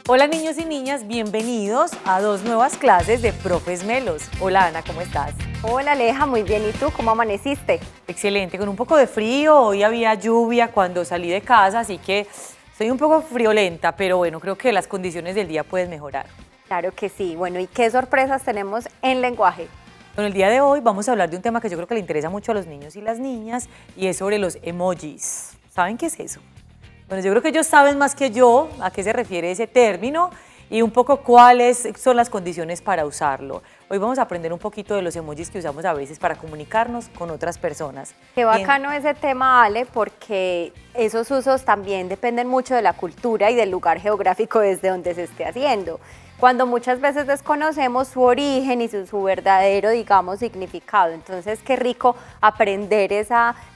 Hola niños y niñas, bienvenidos a dos nuevas clases de Profes Melos. Hola Ana, ¿cómo estás? Hola Aleja, muy bien. ¿Y tú cómo amaneciste? Excelente, con un poco de frío, hoy había lluvia cuando salí de casa, así que soy un poco friolenta, pero bueno, creo que las condiciones del día pueden mejorar. Claro que sí. Bueno, ¿y qué sorpresas tenemos en lenguaje? Bueno, el día de hoy vamos a hablar de un tema que yo creo que le interesa mucho a los niños y las niñas, y es sobre los emojis. ¿Saben qué es eso? Bueno, yo creo que ellos saben más que yo a qué se refiere ese término y un poco cuáles son las condiciones para usarlo. Hoy vamos a aprender un poquito de los emojis que usamos a veces para comunicarnos con otras personas. Qué bacano ese tema, Ale, porque esos usos también dependen mucho de la cultura y del lugar geográfico desde donde se esté haciendo. Cuando muchas veces desconocemos su origen y su verdadero, digamos, significado. Entonces, qué rico aprender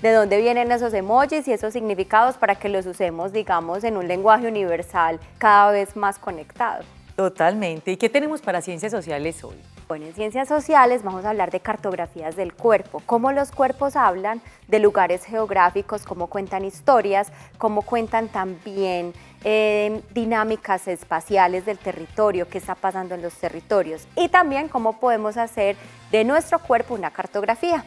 de dónde vienen esos emojis y esos significados para que los usemos, digamos, en un lenguaje universal cada vez más conectado. Totalmente. ¿Y qué tenemos para ciencias sociales hoy? Bueno, en ciencias sociales vamos a hablar de cartografías del cuerpo, cómo los cuerpos hablan de lugares geográficos, cómo cuentan historias, cómo cuentan también dinámicas espaciales del territorio, qué está pasando en los territorios y también cómo podemos hacer de nuestro cuerpo una cartografía.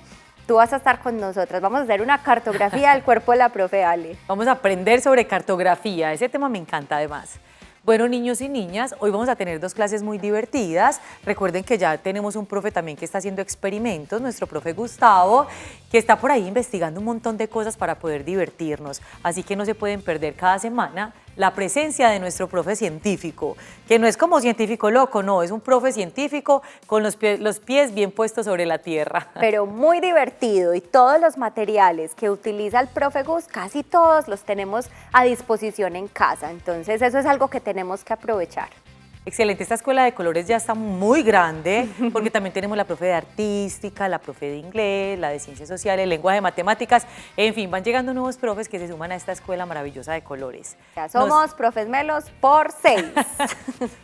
Tú vas a estar con nosotras, vamos a hacer una cartografía del cuerpo de la profe Ale. Vamos a aprender sobre cartografía, ese tema me encanta además. Bueno, niños y niñas, hoy vamos a tener dos clases muy divertidas. Recuerden que ya tenemos un profe también que está haciendo experimentos, nuestro profe Gustavo, que está por ahí investigando un montón de cosas para poder divertirnos. Así que no se pueden perder cada semana la presencia de nuestro profe científico, que no es como científico loco, no, es un profe científico con los pies bien puestos sobre la tierra. Pero muy divertido, y todos los materiales que utiliza el profe Gus, casi todos los tenemos a disposición en casa, entonces eso es algo que tenemos que aprovechar. Excelente, esta escuela de colores ya está muy grande porque también tenemos la profe de artística, la profe de inglés, la de ciencias sociales, lenguaje de matemáticas, en fin, van llegando nuevos profes que se suman a esta escuela maravillosa de colores. Ya somos profes Melos por 6.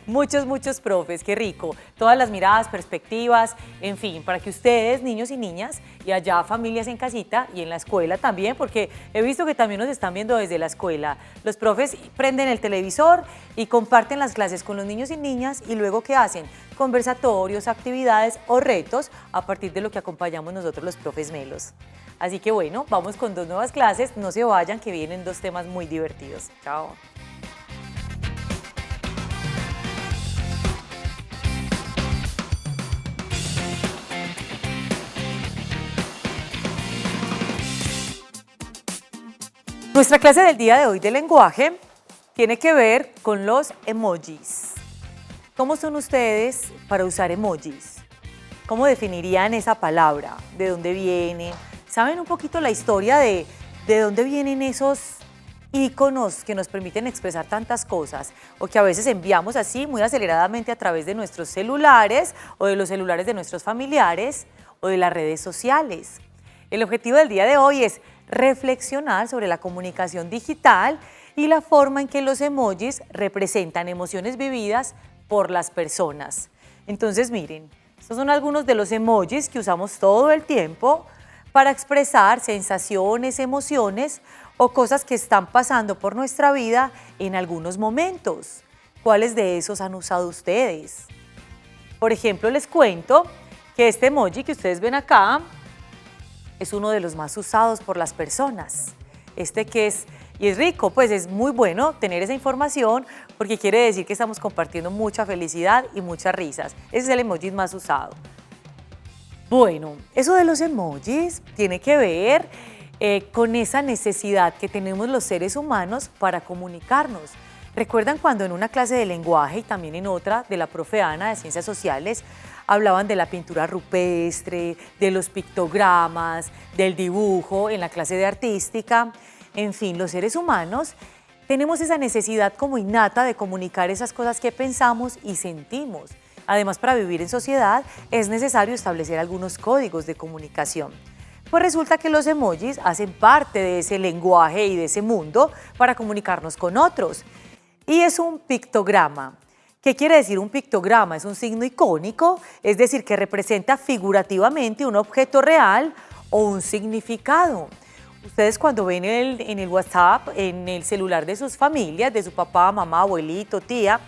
Muchos profes, qué rico. Todas las miradas, perspectivas, en fin, para que ustedes, niños y niñas, y allá familias en casita y en la escuela también, porque he visto que también nos están viendo desde la escuela. Los profes prenden el televisor y comparten las clases con los niños y niñas y luego ¿qué hacen? Conversatorios, actividades o retos a partir de lo que acompañamos nosotros los profes Melos. Así que bueno, vamos con dos nuevas clases, no se vayan que vienen dos temas muy divertidos. Chao. Nuestra clase del día de hoy de lenguaje tiene que ver con los emojis. ¿Cómo son ustedes para usar emojis? ¿Cómo definirían esa palabra? ¿De dónde viene? ¿Saben un poquito la historia de dónde vienen esos iconos que nos permiten expresar tantas cosas o que a veces enviamos así muy aceleradamente a través de nuestros celulares o de los celulares de nuestros familiares o de las redes sociales? El objetivo del día de hoy es reflexionar sobre la comunicación digital y la forma en que los emojis representan emociones vividas por las personas. Entonces miren, estos son algunos de los emojis que usamos todo el tiempo para expresar sensaciones, emociones o cosas que están pasando por nuestra vida en algunos momentos. ¿Cuáles de esos han usado ustedes? Por ejemplo, les cuento que este emoji que ustedes ven acá es uno de los más usados por las personas. Y es rico, pues es muy bueno tener esa información porque quiere decir que estamos compartiendo mucha felicidad y muchas risas. Ese es el emoji más usado. Bueno, eso de los emojis tiene que ver con esa necesidad que tenemos los seres humanos para comunicarnos. ¿Recuerdan cuando en una clase de lenguaje y también en otra de la profe Ana de Ciencias Sociales hablaban de la pintura rupestre, de los pictogramas, del dibujo en la clase de artística? En fin, los seres humanos tenemos esa necesidad como innata de comunicar esas cosas que pensamos y sentimos. Además, para vivir en sociedad es necesario establecer algunos códigos de comunicación. Pues resulta que los emojis hacen parte de ese lenguaje y de ese mundo para comunicarnos con otros. Y es un pictograma. ¿Qué quiere decir un pictograma? Es un signo icónico, es decir, que representa figurativamente un objeto real o un significado. Ustedes cuando ven en el WhatsApp, en el celular de sus familias, de su papá, mamá, abuelito, tía,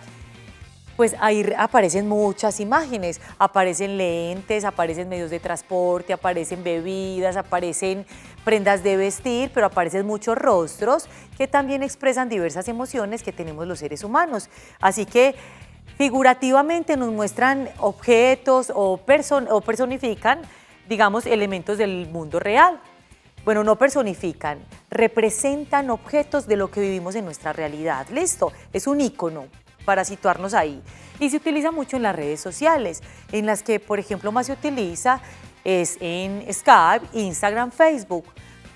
pues ahí aparecen muchas imágenes, aparecen lentes, aparecen medios de transporte, aparecen bebidas, aparecen prendas de vestir, pero aparecen muchos rostros que también expresan diversas emociones que tenemos los seres humanos. Así que figurativamente nos muestran objetos o personifican, digamos, elementos del mundo real. Bueno, no personifican, representan objetos de lo que vivimos en nuestra realidad. Listo, es un icono para situarnos ahí. Y se utiliza mucho en las redes sociales, en las que, por ejemplo, más se utiliza es en Skype, Instagram, Facebook,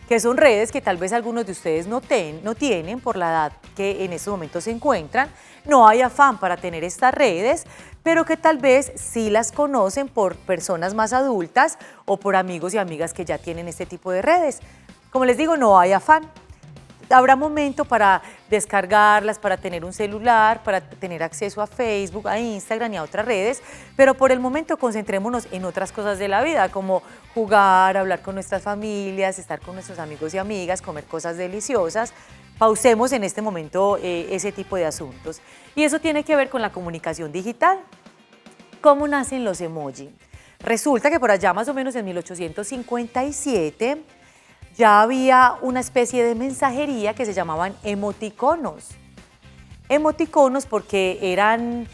que son redes que tal vez algunos de ustedes no tienen por la edad que en estos momentos se encuentran. No hay afán para tener estas redes, pero que tal vez sí las conocen por personas más adultas o por amigos y amigas que ya tienen este tipo de redes. Como les digo, no hay afán. Habrá momento para descargarlas, para tener un celular, para tener acceso a Facebook, a Instagram y a otras redes, pero por el momento concentrémonos en otras cosas de la vida, como jugar, hablar con nuestras familias, estar con nuestros amigos y amigas, comer cosas deliciosas. Pausemos en este momento ese tipo de asuntos. Y eso tiene que ver con la comunicación digital. ¿Cómo nacen los emoji? Resulta que por allá más o menos en 1857 ya había una especie de mensajería que se llamaban emoticonos. Emoticonos porque eran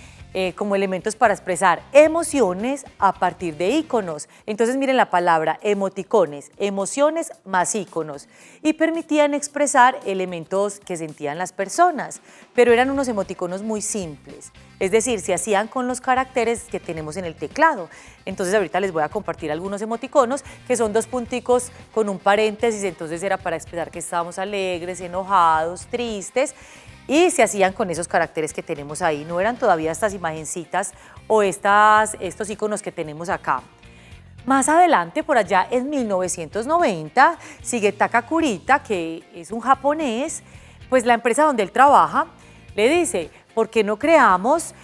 como elementos para expresar emociones a partir de iconos. Entonces miren la palabra emoticones, emociones más iconos. Y permitían expresar elementos que sentían las personas, pero eran unos emoticonos muy simples. Es decir, se hacían con los caracteres que tenemos en el teclado. Entonces ahorita les voy a compartir algunos emoticonos que son dos punticos con un paréntesis, entonces era para expresar que estábamos alegres, enojados, tristes, y se hacían con esos caracteres que tenemos ahí. No eran todavía estas imagencitas o estos iconos que tenemos acá. Más adelante, por allá en 1990, Shigetaka Kurita, que es un japonés, pues la empresa donde él trabaja, le dice, ¿por qué no creamos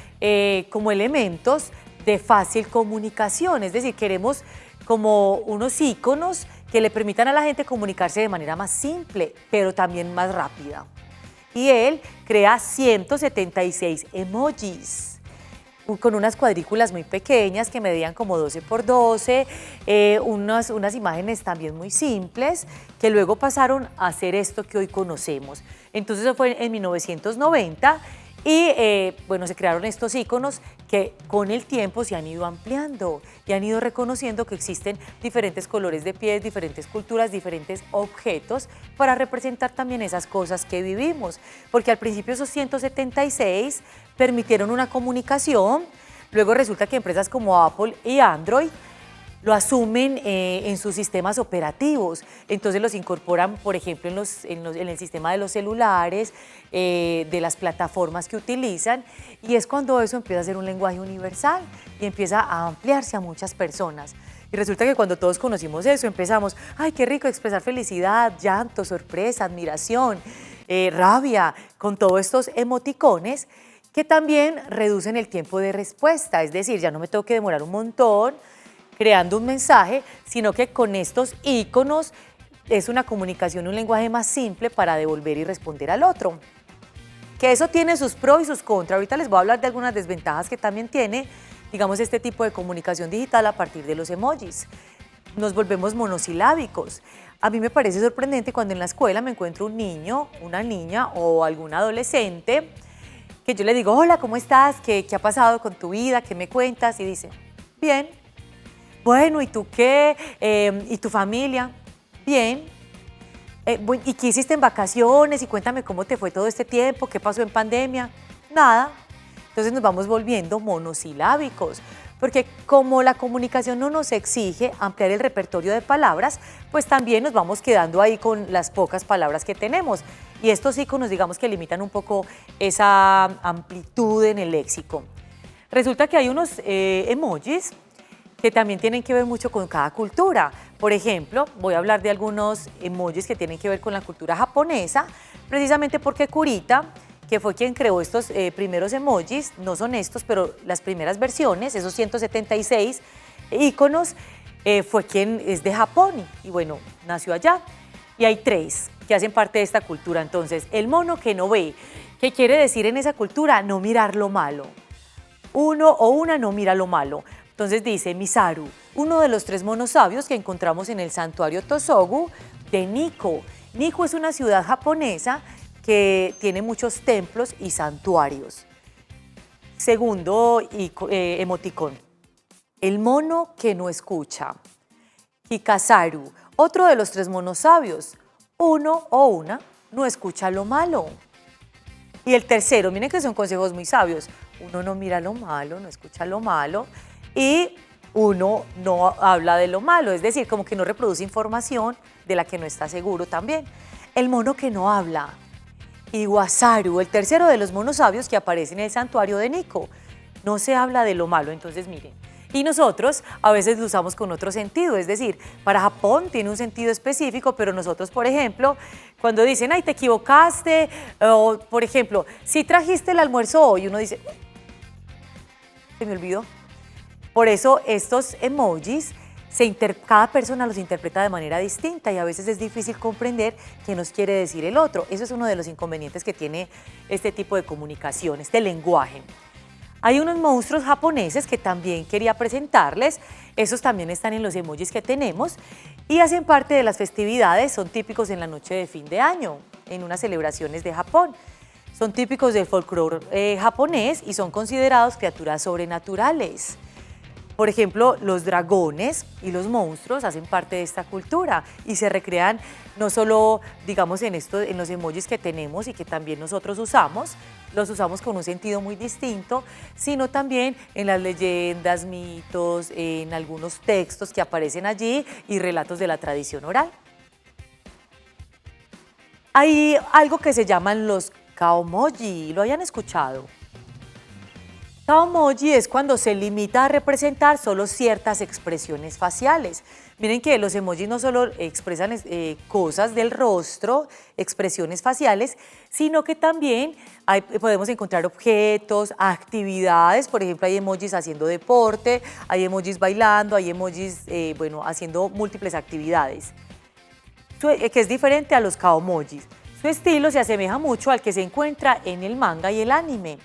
como elementos de fácil comunicación? Es decir, queremos como unos iconos que le permitan a la gente comunicarse de manera más simple, pero también más rápida. Y él crea 176 emojis con unas cuadrículas muy pequeñas que medían como 12 por 12, unas imágenes también muy simples que luego pasaron a ser esto que hoy conocemos. Entonces eso fue en 1990 y bueno, se crearon estos iconos que con el tiempo se han ido ampliando y han ido reconociendo que existen diferentes colores de piel, diferentes culturas, diferentes objetos para representar también esas cosas que vivimos. Porque al principio esos 176 permitieron una comunicación, luego resulta que empresas como Apple y Android lo asumen en sus sistemas operativos, entonces los incorporan, por ejemplo, en el sistema de los celulares, de las plataformas que utilizan, y es cuando eso empieza a ser un lenguaje universal y empieza a ampliarse a muchas personas. Y resulta que cuando todos conocimos eso, empezamos, ¡ay, qué rico expresar felicidad, llanto, sorpresa, admiración, rabia, con todos estos emoticones que también reducen el tiempo de respuesta, es decir, ya no me tengo que demorar un montón creando un mensaje, sino que con estos iconos es una comunicación, un lenguaje más simple para devolver y responder al otro. Que eso tiene sus pros y sus contras. Ahorita les voy a hablar de algunas desventajas que también tiene, digamos, este tipo de comunicación digital a partir de los emojis. Nos volvemos monosilábicos. A mí me parece sorprendente cuando en la escuela me encuentro un niño, una niña o algún adolescente que yo le digo, hola, ¿cómo estás? ¿Qué ha pasado con tu vida? ¿Qué me cuentas? Y dice, bien. Bueno, ¿y tú qué? ¿Y tu familia? Bien. ¿Y qué hiciste en vacaciones? Y cuéntame cómo te fue todo este tiempo, qué pasó en pandemia. Nada. Entonces nos vamos volviendo monosilábicos, porque como la comunicación no nos exige ampliar el repertorio de palabras, pues también nos vamos quedando ahí con las pocas palabras que tenemos. Y estos iconos, digamos que limitan un poco esa amplitud en el léxico. Resulta que hay unos emojis que también tienen que ver mucho con cada cultura. Por ejemplo, voy a hablar de algunos emojis que tienen que ver con la cultura japonesa, precisamente porque Kurita, que fue quien creó estos primeros emojis, no son estos, pero las primeras versiones, esos 176 iconos, fue quien es de Japón y bueno, nació allá. Y hay 3 que hacen parte de esta cultura. Entonces, el mono que no ve, ¿qué quiere decir en esa cultura? No mirar lo malo. uno o una no mira lo malo. Entonces dice Misaru, uno de los 3 monos sabios que encontramos en el santuario Tosogu de Nikko. Nikko es una ciudad japonesa que tiene muchos templos y santuarios. Segundo emoticón, el mono que no escucha. Hikasaru, otro de los 3 monos sabios, uno o una no escucha lo malo. Y el tercero, miren que son consejos muy sabios, uno no mira lo malo, no escucha lo malo y uno no habla de lo malo, es decir, como que no reproduce información de la que no está seguro también. El mono que no habla. Iwasaru, el tercero de los monos sabios que aparece en el santuario de Nikko. No se habla de lo malo, entonces miren. Y nosotros a veces lo usamos con otro sentido, es decir, para Japón tiene un sentido específico, pero nosotros, por ejemplo, cuando dicen, ay, te equivocaste, o por ejemplo, si trajiste el almuerzo hoy, uno dice, se me olvidó. Por eso estos emojis, cada persona los interpreta de manera distinta y a veces es difícil comprender qué nos quiere decir el otro. Eso es uno de los inconvenientes que tiene este tipo de comunicación, este lenguaje. Hay unos monstruos japoneses que también quería presentarles, esos también están en los emojis que tenemos y hacen parte de las festividades, son típicos en la noche de fin de año, en unas celebraciones de Japón. Son típicos del folclore japonés y son considerados criaturas sobrenaturales. Por ejemplo, los dragones y los monstruos hacen parte de esta cultura y se recrean no solo, digamos, en los emojis que tenemos y que también nosotros usamos, los usamos con un sentido muy distinto, sino también en las leyendas, mitos, en algunos textos que aparecen allí y relatos de la tradición oral. Hay algo que se llaman los kaomoji, ¿lo hayan escuchado? Kaomoji es cuando se limita a representar solo ciertas expresiones faciales. Miren que los emojis no solo expresan cosas del rostro, expresiones faciales, sino que también podemos encontrar objetos, actividades. Por ejemplo, hay emojis haciendo deporte, hay emojis bailando, hay emojis haciendo múltiples actividades, que es diferente a los kaomojis. Su estilo se asemeja mucho al que se encuentra en el manga y el anime.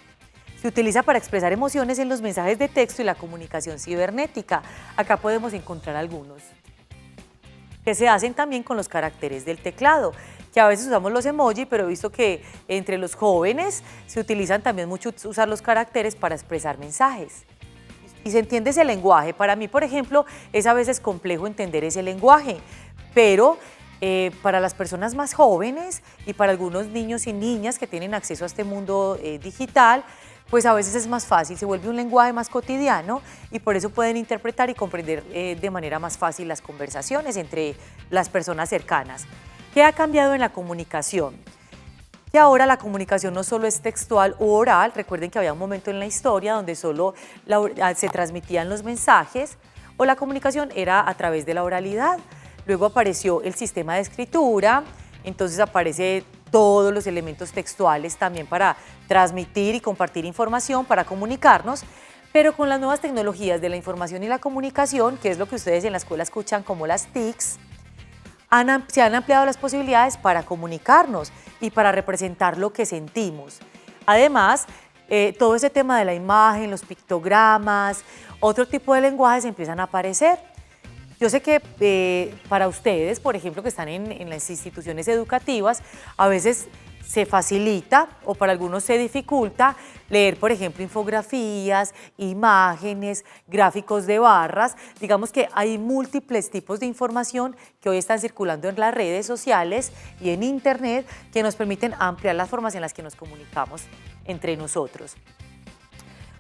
Se utiliza para expresar emociones en los mensajes de texto y la comunicación cibernética. Acá podemos encontrar algunos que se hacen también con los caracteres del teclado, que a veces usamos los emojis, pero he visto que entre los jóvenes se utilizan también mucho usar los caracteres para expresar mensajes. Y se entiende ese lenguaje. Para mí, por ejemplo, es a veces complejo entender ese lenguaje, pero para las personas más jóvenes y para algunos niños y niñas que tienen acceso a este mundo digital, pues a veces es más fácil, se vuelve un lenguaje más cotidiano y por eso pueden interpretar y comprender de manera más fácil las conversaciones entre las personas cercanas. ¿Qué ha cambiado en la comunicación? Que ahora la comunicación no solo es textual u oral, recuerden que había un momento en la historia donde solo se transmitían los mensajes o la comunicación era a través de la oralidad. Luego apareció el sistema de escritura, entonces aparece todos los elementos textuales también para transmitir y compartir información, para comunicarnos, pero con las nuevas tecnologías de la información y la comunicación, que es lo que ustedes en la escuela escuchan como las TICs, se han ampliado las posibilidades para comunicarnos y para representar lo que sentimos. Además, todo ese tema de la imagen, los pictogramas, otro tipo de lenguajes empiezan a aparecer. Yo sé que para ustedes, por ejemplo, que están en las instituciones educativas, a veces se facilita o para algunos se dificulta leer, por ejemplo, infografías, imágenes, gráficos de barras. Digamos que hay múltiples tipos de información que hoy están circulando en las redes sociales y en Internet que nos permiten ampliar las formas en las que nos comunicamos entre nosotros.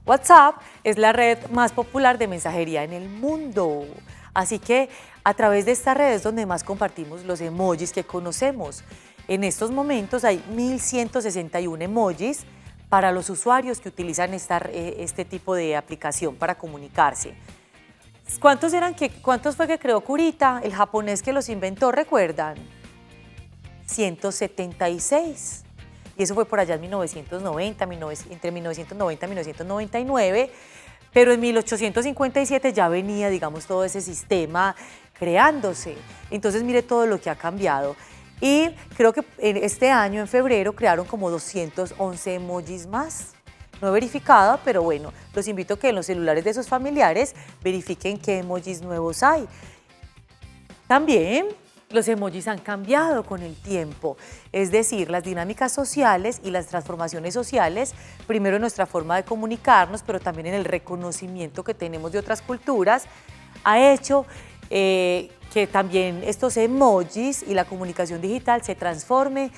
WhatsApp es la red más popular de mensajería en el mundo. Así que a través de esta red es donde más compartimos los emojis que conocemos. En estos momentos hay 1.161 emojis para los usuarios que utilizan este tipo de aplicación para comunicarse. ¿Cuántos fue que creó Kurita, el japonés que los inventó, recuerdan? 176. Y eso fue por allá en 1990, entre 1990 y 1999. Pero en 1857 ya venía, digamos, todo ese sistema creándose. Entonces, mire todo lo que ha cambiado. Y creo que este año, en febrero, crearon como 211 emojis más. No he verificado, pero bueno, los invito a que en los celulares de sus familiares verifiquen qué emojis nuevos hay. También los emojis han cambiado con el tiempo, es decir, las dinámicas sociales y las transformaciones sociales, primero en nuestra forma de comunicarnos, pero también en el reconocimiento que tenemos de otras culturas, ha hecho que también estos emojis y la comunicación digital se transforme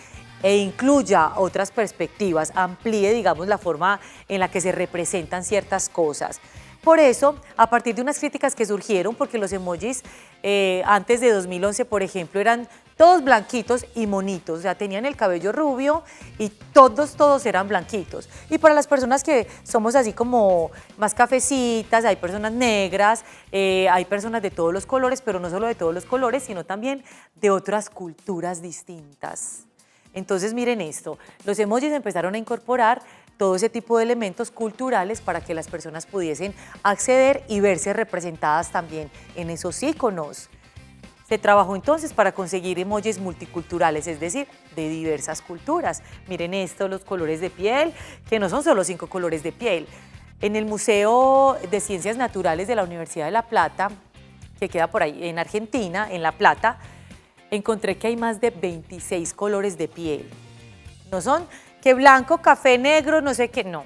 e incluya otras perspectivas, amplíe, digamos, la forma en la que se representan ciertas cosas. Por eso, a partir de unas críticas que surgieron, porque los emojis antes de 2011, por ejemplo, eran todos blanquitos y monitos, o sea, tenían el cabello rubio y todos eran blanquitos. Y para las personas que somos así como más cafecitas, hay personas negras, hay personas de todos los colores, pero no solo de todos los colores, sino también de otras culturas distintas. Entonces, miren esto, los emojis empezaron a incorporar todo ese tipo de elementos culturales para que las personas pudiesen acceder y verse representadas también en esos iconos. Se trabajó entonces para conseguir emojis multiculturales, es decir, de diversas culturas. Miren esto, los colores de piel, que no son solo 5 colores de piel. En el Museo de Ciencias Naturales de la Universidad de La Plata, que queda por ahí en Argentina, en La Plata, encontré que hay más de 26 colores de piel. No son que blanco, café, negro, no sé qué, no.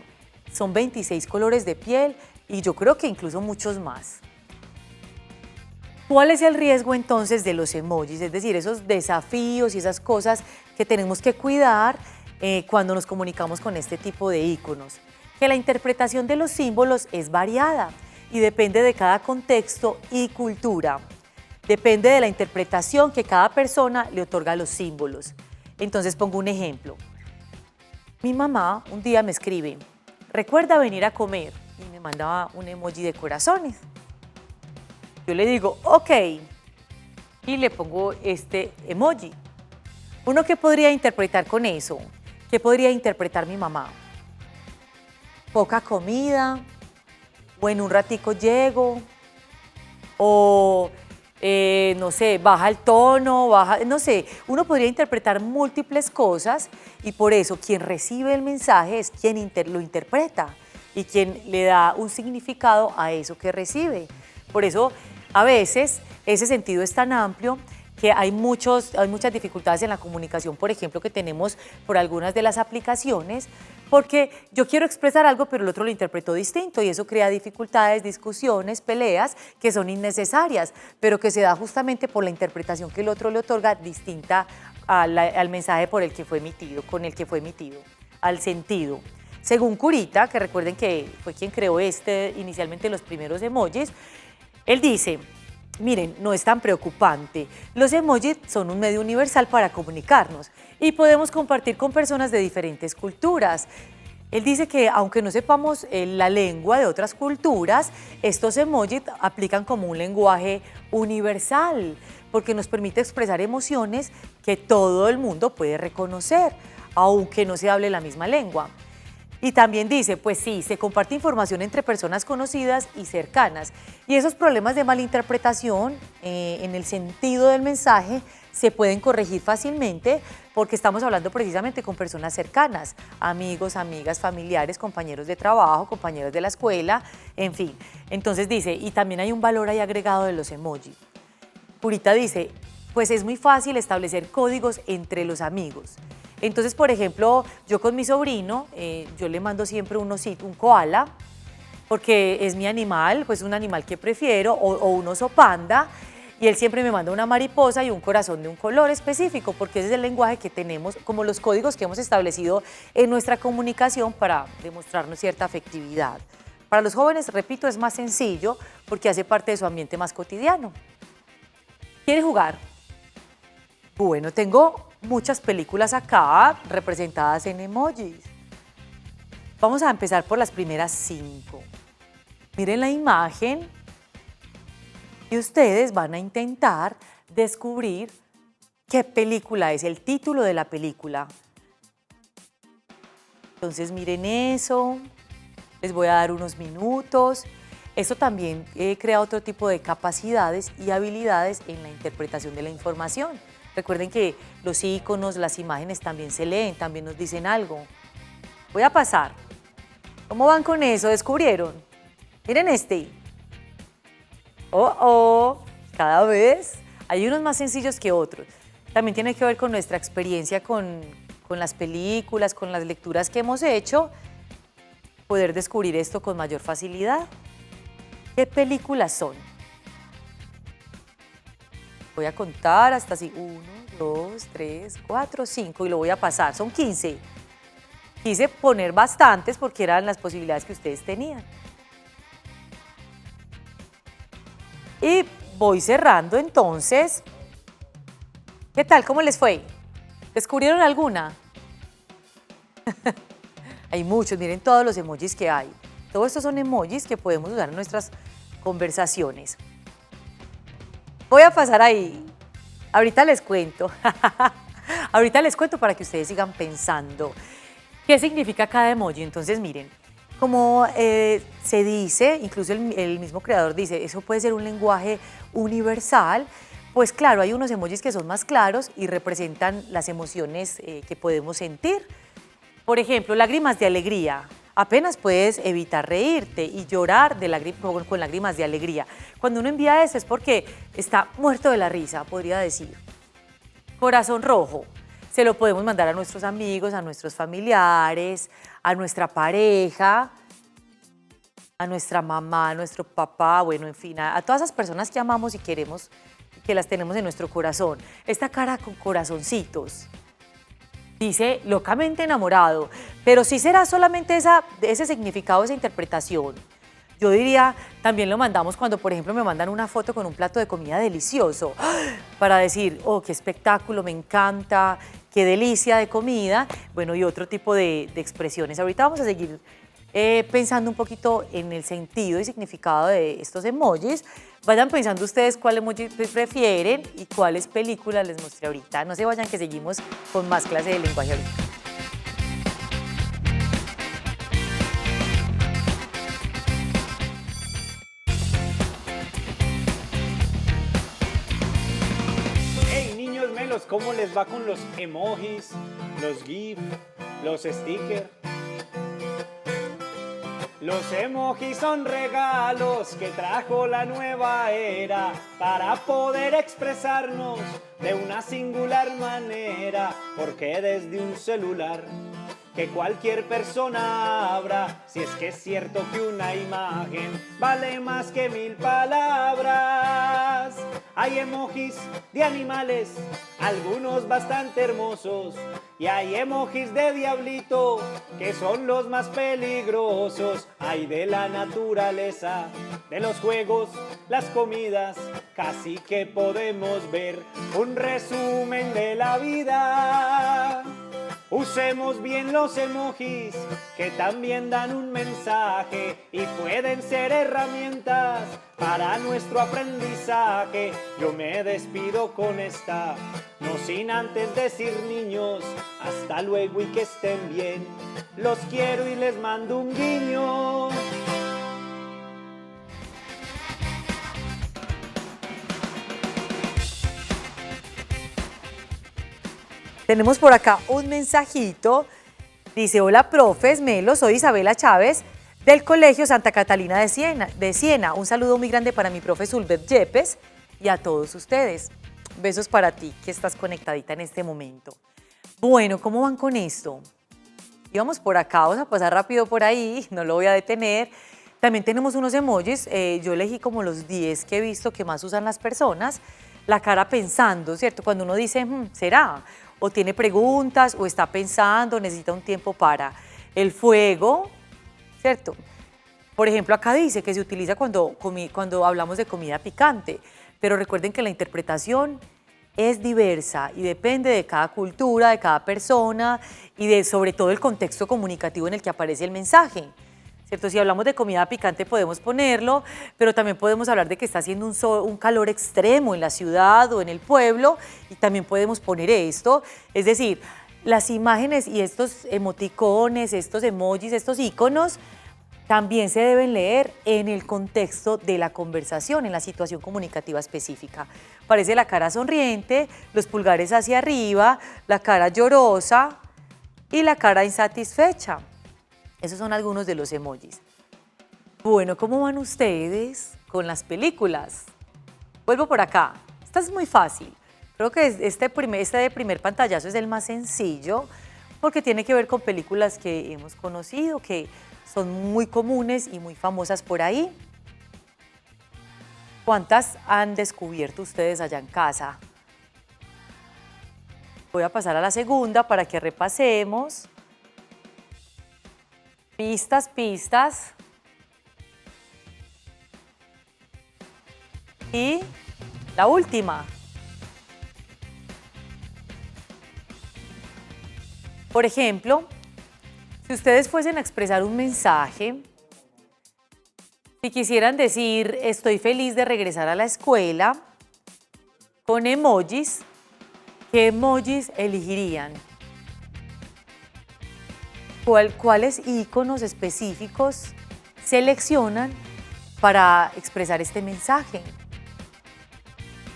Son 26 colores de piel y yo creo que incluso muchos más. ¿Cuál es el riesgo entonces de los emojis? Es decir, esos desafíos y esas cosas que tenemos que cuidar cuando nos comunicamos con este tipo de iconos. Que la interpretación de los símbolos es variada y depende de cada contexto y cultura. Depende de la interpretación que cada persona le otorga a los símbolos. Entonces pongo un ejemplo. Mi mamá un día me escribe, recuerda venir a comer, y me mandaba un emoji de corazones. Yo le digo, ok, y le pongo este emoji. ¿Uno qué podría interpretar con eso? ¿Qué podría interpretar mi mamá? Poca comida, o en un ratico llego, o no sé, baja el tono, no sé, uno podría interpretar múltiples cosas y por eso quien recibe el mensaje es quien lo interpreta y quien le da un significado a eso que recibe. Por eso a veces ese sentido es tan amplio que hay muchas dificultades en la comunicación, por ejemplo, que tenemos por algunas de las aplicaciones, porque yo quiero expresar algo, pero el otro lo interpretó distinto y eso crea dificultades, discusiones, peleas que son innecesarias, pero que se da justamente por la interpretación que el otro le otorga distinta al mensaje por el que fue emitido, con el que fue emitido, al sentido. Según Kurita, que recuerden que fue quien creó inicialmente los primeros emojis, él dice, miren, no es tan preocupante. Los emojis son un medio universal para comunicarnos y podemos compartir con personas de diferentes culturas. Él dice que aunque no sepamos la lengua de otras culturas, estos emojis aplican como un lenguaje universal porque nos permite expresar emociones que todo el mundo puede reconocer, aunque no se hable la misma lengua. Y también dice, pues sí, se comparte información entre personas conocidas y cercanas. Y esos problemas de malinterpretación en el sentido del mensaje se pueden corregir fácilmente porque estamos hablando precisamente con personas cercanas, amigos, amigas, familiares, compañeros de trabajo, compañeros de la escuela, en fin. Entonces dice, y también hay un valor ahí agregado de los emojis. Purita dice, pues es muy fácil establecer códigos entre los amigos. Entonces, por ejemplo, yo con mi sobrino, yo le mando siempre un koala, porque es mi animal, pues un animal que prefiero, o un oso panda, y él siempre me manda una mariposa y un corazón de un color específico, porque ese es el lenguaje que tenemos, como los códigos que hemos establecido en nuestra comunicación para demostrarnos cierta afectividad. Para los jóvenes, repito, es más sencillo porque hace parte de su ambiente más cotidiano. ¿Quiere jugar? Bueno, tengo muchas películas acá representadas en emojis. Vamos a empezar por las primeras 5. Miren la imagen y ustedes van a intentar descubrir qué película es, el título de la película. Entonces miren eso, les voy a dar unos minutos. Esto también crea otro tipo de capacidades y habilidades en la interpretación de la información. Recuerden que los iconos, las imágenes también se leen, también nos dicen algo. Voy a pasar. ¿Cómo van con eso? ¿Descubrieron? Miren este. Oh, cada vez hay unos más sencillos que otros. También tiene que ver con nuestra experiencia con las películas, con las lecturas que hemos hecho, poder descubrir esto con mayor facilidad. ¿Qué películas son? Voy a contar hasta así, 1, 2, 3, 4, 5 y lo voy a pasar, son 15. Quise poner bastantes porque eran las posibilidades que ustedes tenían. Y voy cerrando entonces. ¿Qué tal? ¿Cómo les fue? ¿Descubrieron alguna? Hay muchos, miren todos los emojis que hay. Todos estos son emojis que podemos usar en nuestras conversaciones. Voy a pasar ahí. Ahorita les cuento. Ahorita les cuento para que ustedes sigan pensando. ¿Qué significa cada emoji? Entonces, miren, como se dice, incluso el mismo creador dice, eso puede ser un lenguaje universal. Pues claro, hay unos emojis que son más claros y representan las emociones que podemos sentir. Por ejemplo, lágrimas de alegría. Apenas puedes evitar reírte y llorar con lágrimas de alegría. Cuando uno envía eso es porque está muerto de la risa, podría decir. Corazón rojo. Se lo podemos mandar a nuestros amigos, a nuestros familiares, a nuestra pareja, a nuestra mamá, a nuestro papá, bueno, en fin, a todas esas personas que amamos y queremos, que las tenemos en nuestro corazón. Esta cara con corazoncitos. Dice locamente enamorado, pero sí será solamente ese significado, esa interpretación. Yo diría, también lo mandamos cuando, por ejemplo, me mandan una foto con un plato de comida delicioso, para decir, oh, qué espectáculo, me encanta, qué delicia de comida, bueno, y otro tipo de expresiones. Ahorita vamos a seguir pensando un poquito en el sentido y significado de estos emojis. Vayan pensando ustedes cuál emoji prefieren y cuáles películas les mostré ahorita. No se vayan que seguimos con más clase de lenguaje ahorita. Hey niños melos, ¿cómo les va con los emojis, los GIF, los stickers? Los emojis son regalos que trajo la nueva era para poder expresarnos de una singular manera, porque desde un celular que cualquier persona abra, si es que es cierto que una imagen vale más que 1000 palabras. Hay emojis de animales, algunos bastante hermosos, y hay emojis de diablito, que son los más peligrosos. Hay de la naturaleza, de los juegos, las comidas, casi que podemos ver un resumen de la vida. Usemos bien los emojis, que también dan un mensaje y pueden ser herramientas para nuestro aprendizaje. Yo me despido con esta, no sin antes decir, niños, hasta luego y que estén bien. Los quiero y les mando un guiño. Tenemos por acá un mensajito. Dice, hola profes, Melo, soy Isabela Chávez del Colegio Santa Catalina de Siena. Un saludo muy grande para mi profe Zulbet Yepes y a todos ustedes. Besos para ti que estás conectadita en este momento. Bueno, ¿cómo van con esto? Y vamos por acá, vamos a pasar rápido por ahí, no lo voy a detener. También tenemos unos emojis, yo elegí como los 10 que he visto que más usan las personas. La cara pensando, ¿cierto? Cuando uno dice, ¿será? O tiene preguntas, o está pensando, necesita un tiempo para. El fuego, ¿cierto? Por ejemplo, acá dice que se utiliza cuando hablamos de comida picante, pero recuerden que la interpretación es diversa y depende de cada cultura, de cada persona y de sobre todo el contexto comunicativo en el que aparece el mensaje. ¿Cierto? Si hablamos de comida picante podemos ponerlo, pero también podemos hablar de que está haciendo un calor extremo en la ciudad o en el pueblo y también podemos poner esto. Es decir, las imágenes y estos emoticones, estos emojis, estos iconos también se deben leer en el contexto de la conversación, en la situación comunicativa específica. Parece la cara sonriente, los pulgares hacia arriba, la cara llorosa y la cara insatisfecha. Esos son algunos de los emojis. Bueno, ¿cómo van ustedes con las películas? Vuelvo por acá. Esta es muy fácil. Creo que este de primer pantallazo es el más sencillo porque tiene que ver con películas que hemos conocido, que son muy comunes y muy famosas por ahí. ¿Cuántas han descubierto ustedes allá en casa? Voy a pasar a la segunda para que repasemos. Pistas, pistas. Y la última. Por ejemplo, si ustedes fuesen a expresar un mensaje, si quisieran decir estoy feliz de regresar a la escuela, con emojis, ¿qué emojis elegirían? ¿Cuáles iconos específicos seleccionan para expresar este mensaje?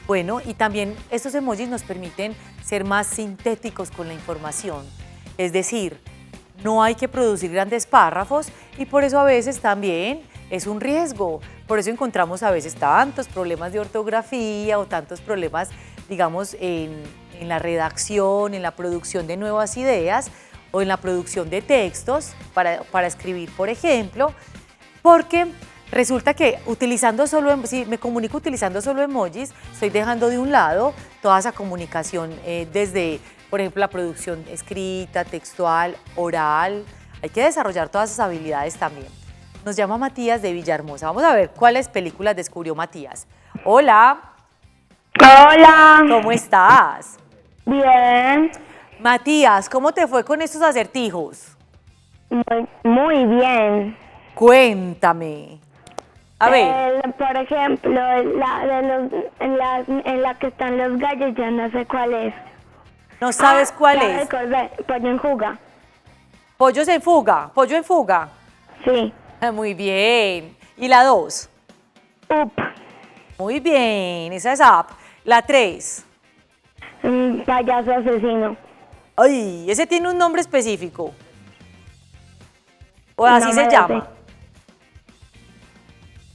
Bueno, y también estos emojis nos permiten ser más sintéticos con la información. Es decir, no hay que producir grandes párrafos y por eso a veces también es un riesgo. Por eso encontramos a veces tantos problemas de ortografía o tantos problemas, digamos, en la redacción, en la producción de nuevas ideas o en la producción de textos para escribir, por ejemplo, porque resulta que si me comunico utilizando solo emojis, estoy dejando de un lado toda esa comunicación desde, por ejemplo, la producción escrita, textual, oral. Hay que desarrollar todas esas habilidades también. Nos llama Matías de Villahermosa. Vamos a ver cuáles películas descubrió Matías. Hola. Hola. ¿Cómo estás? Bien. Matías, ¿cómo te fue con estos acertijos? Muy bien. Cuéntame. A ver. Por ejemplo, en la que están los gallos, ya no sé cuál es. ¿No sabes cuál ya es? Recordé, pollo en fuga. Pollos en fuga. Pollo en fuga. Sí. Muy bien. ¿Y la 2? Up. Muy bien. Esa es Up. La 3. Payaso asesino. Ay, ese tiene un nombre específico. O así No se me lo llama.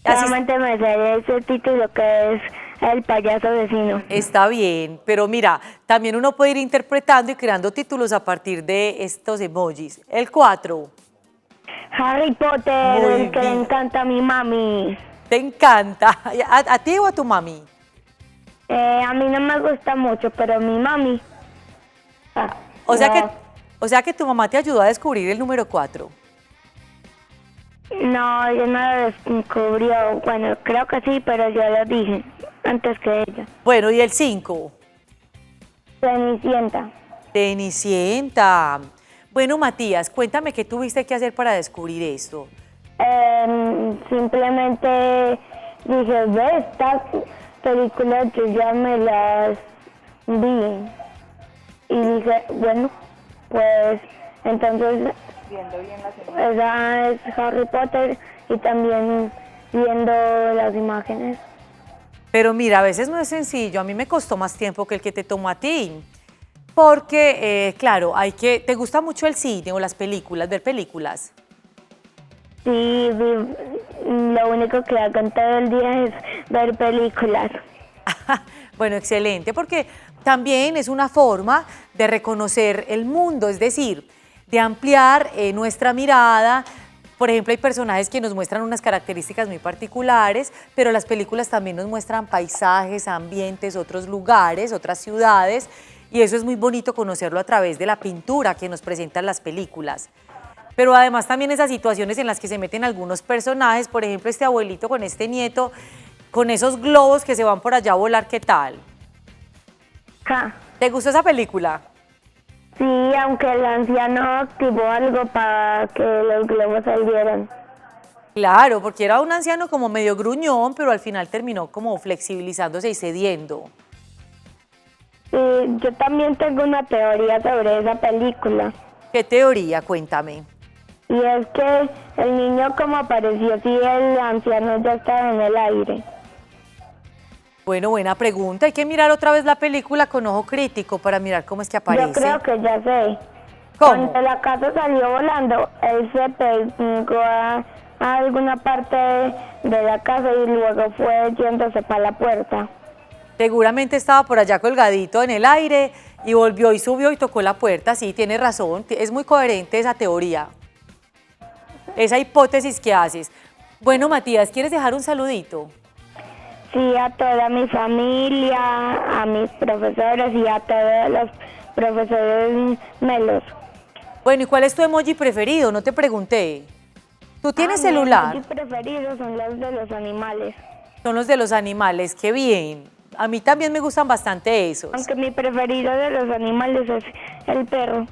Así Solamente me sé ese título que es El payaso vecino. está bien, pero mira, también uno puede ir interpretando y creando títulos a partir de estos emojis. El 4. Harry Potter, Muy el que le bien. encanta a mi mami. ¿Te encanta? ¿A ti o a tu mami? A mí no me gusta mucho, pero mi mami. O no. sea que tu mamá te ayudó a descubrir el número 4. No, ella no lo descubrió. Bueno, creo que sí, pero yo lo dije antes que ella. Bueno, ¿y el 5? Cenicienta. Cenicienta. Bueno, Matías, cuéntame qué tuviste que hacer para descubrir esto. Simplemente dije, ve, estas películas yo ya me las vi. Y dije, bueno, pues entonces esa es Harry Potter y también viendo las imágenes. Pero mira, a veces no es sencillo. A mí me costó más tiempo que el que te tomó a ti. Porque, claro, ¿te gusta mucho el cine o las películas, ver películas? Sí, lo único que hago en todo el día es ver películas. Bueno, excelente, porque también es una forma de reconocer el mundo, es decir, de ampliar nuestra mirada. Por ejemplo, hay personajes que nos muestran unas características muy particulares, pero las películas también nos muestran paisajes, ambientes, otros lugares, otras ciudades, y eso es muy bonito conocerlo a través de la pintura que nos presentan las películas. Pero además también esas situaciones en las que se meten algunos personajes, por ejemplo, este abuelito con este nieto, con esos globos que se van por allá a volar, ¿qué tal? ¿Te gustó esa película? Sí, aunque el anciano activó algo para que los globos salieran. Claro, porque era un anciano como medio gruñón, pero al final terminó como flexibilizándose y cediendo. Sí, yo también tengo una teoría sobre esa película. ¿Qué teoría? Cuéntame. Y es que el niño como apareció si el anciano ya estaba en el aire. Bueno, buena pregunta. Hay que mirar otra vez la película con ojo crítico para mirar cómo es que aparece. Yo creo que ya sé. ¿Cómo? Cuando la casa salió volando, él se pegó a alguna parte de la casa y luego fue yéndose para la puerta. Seguramente estaba por allá colgadito en el aire y volvió y subió y tocó la puerta. Sí, tiene razón, es muy coherente esa teoría, esa hipótesis que haces. Bueno, Matías, ¿quieres dejar un saludito? Sí, a toda mi familia, a mis profesores y a todos los profesores melos. Bueno, ¿y cuál es tu emoji preferido? No te pregunté. ¿Tú tienes celular? Mis preferidos son los de los animales. Son los de los animales, qué bien. A mí también me gustan bastante esos. Aunque mi preferido de los animales es el perro.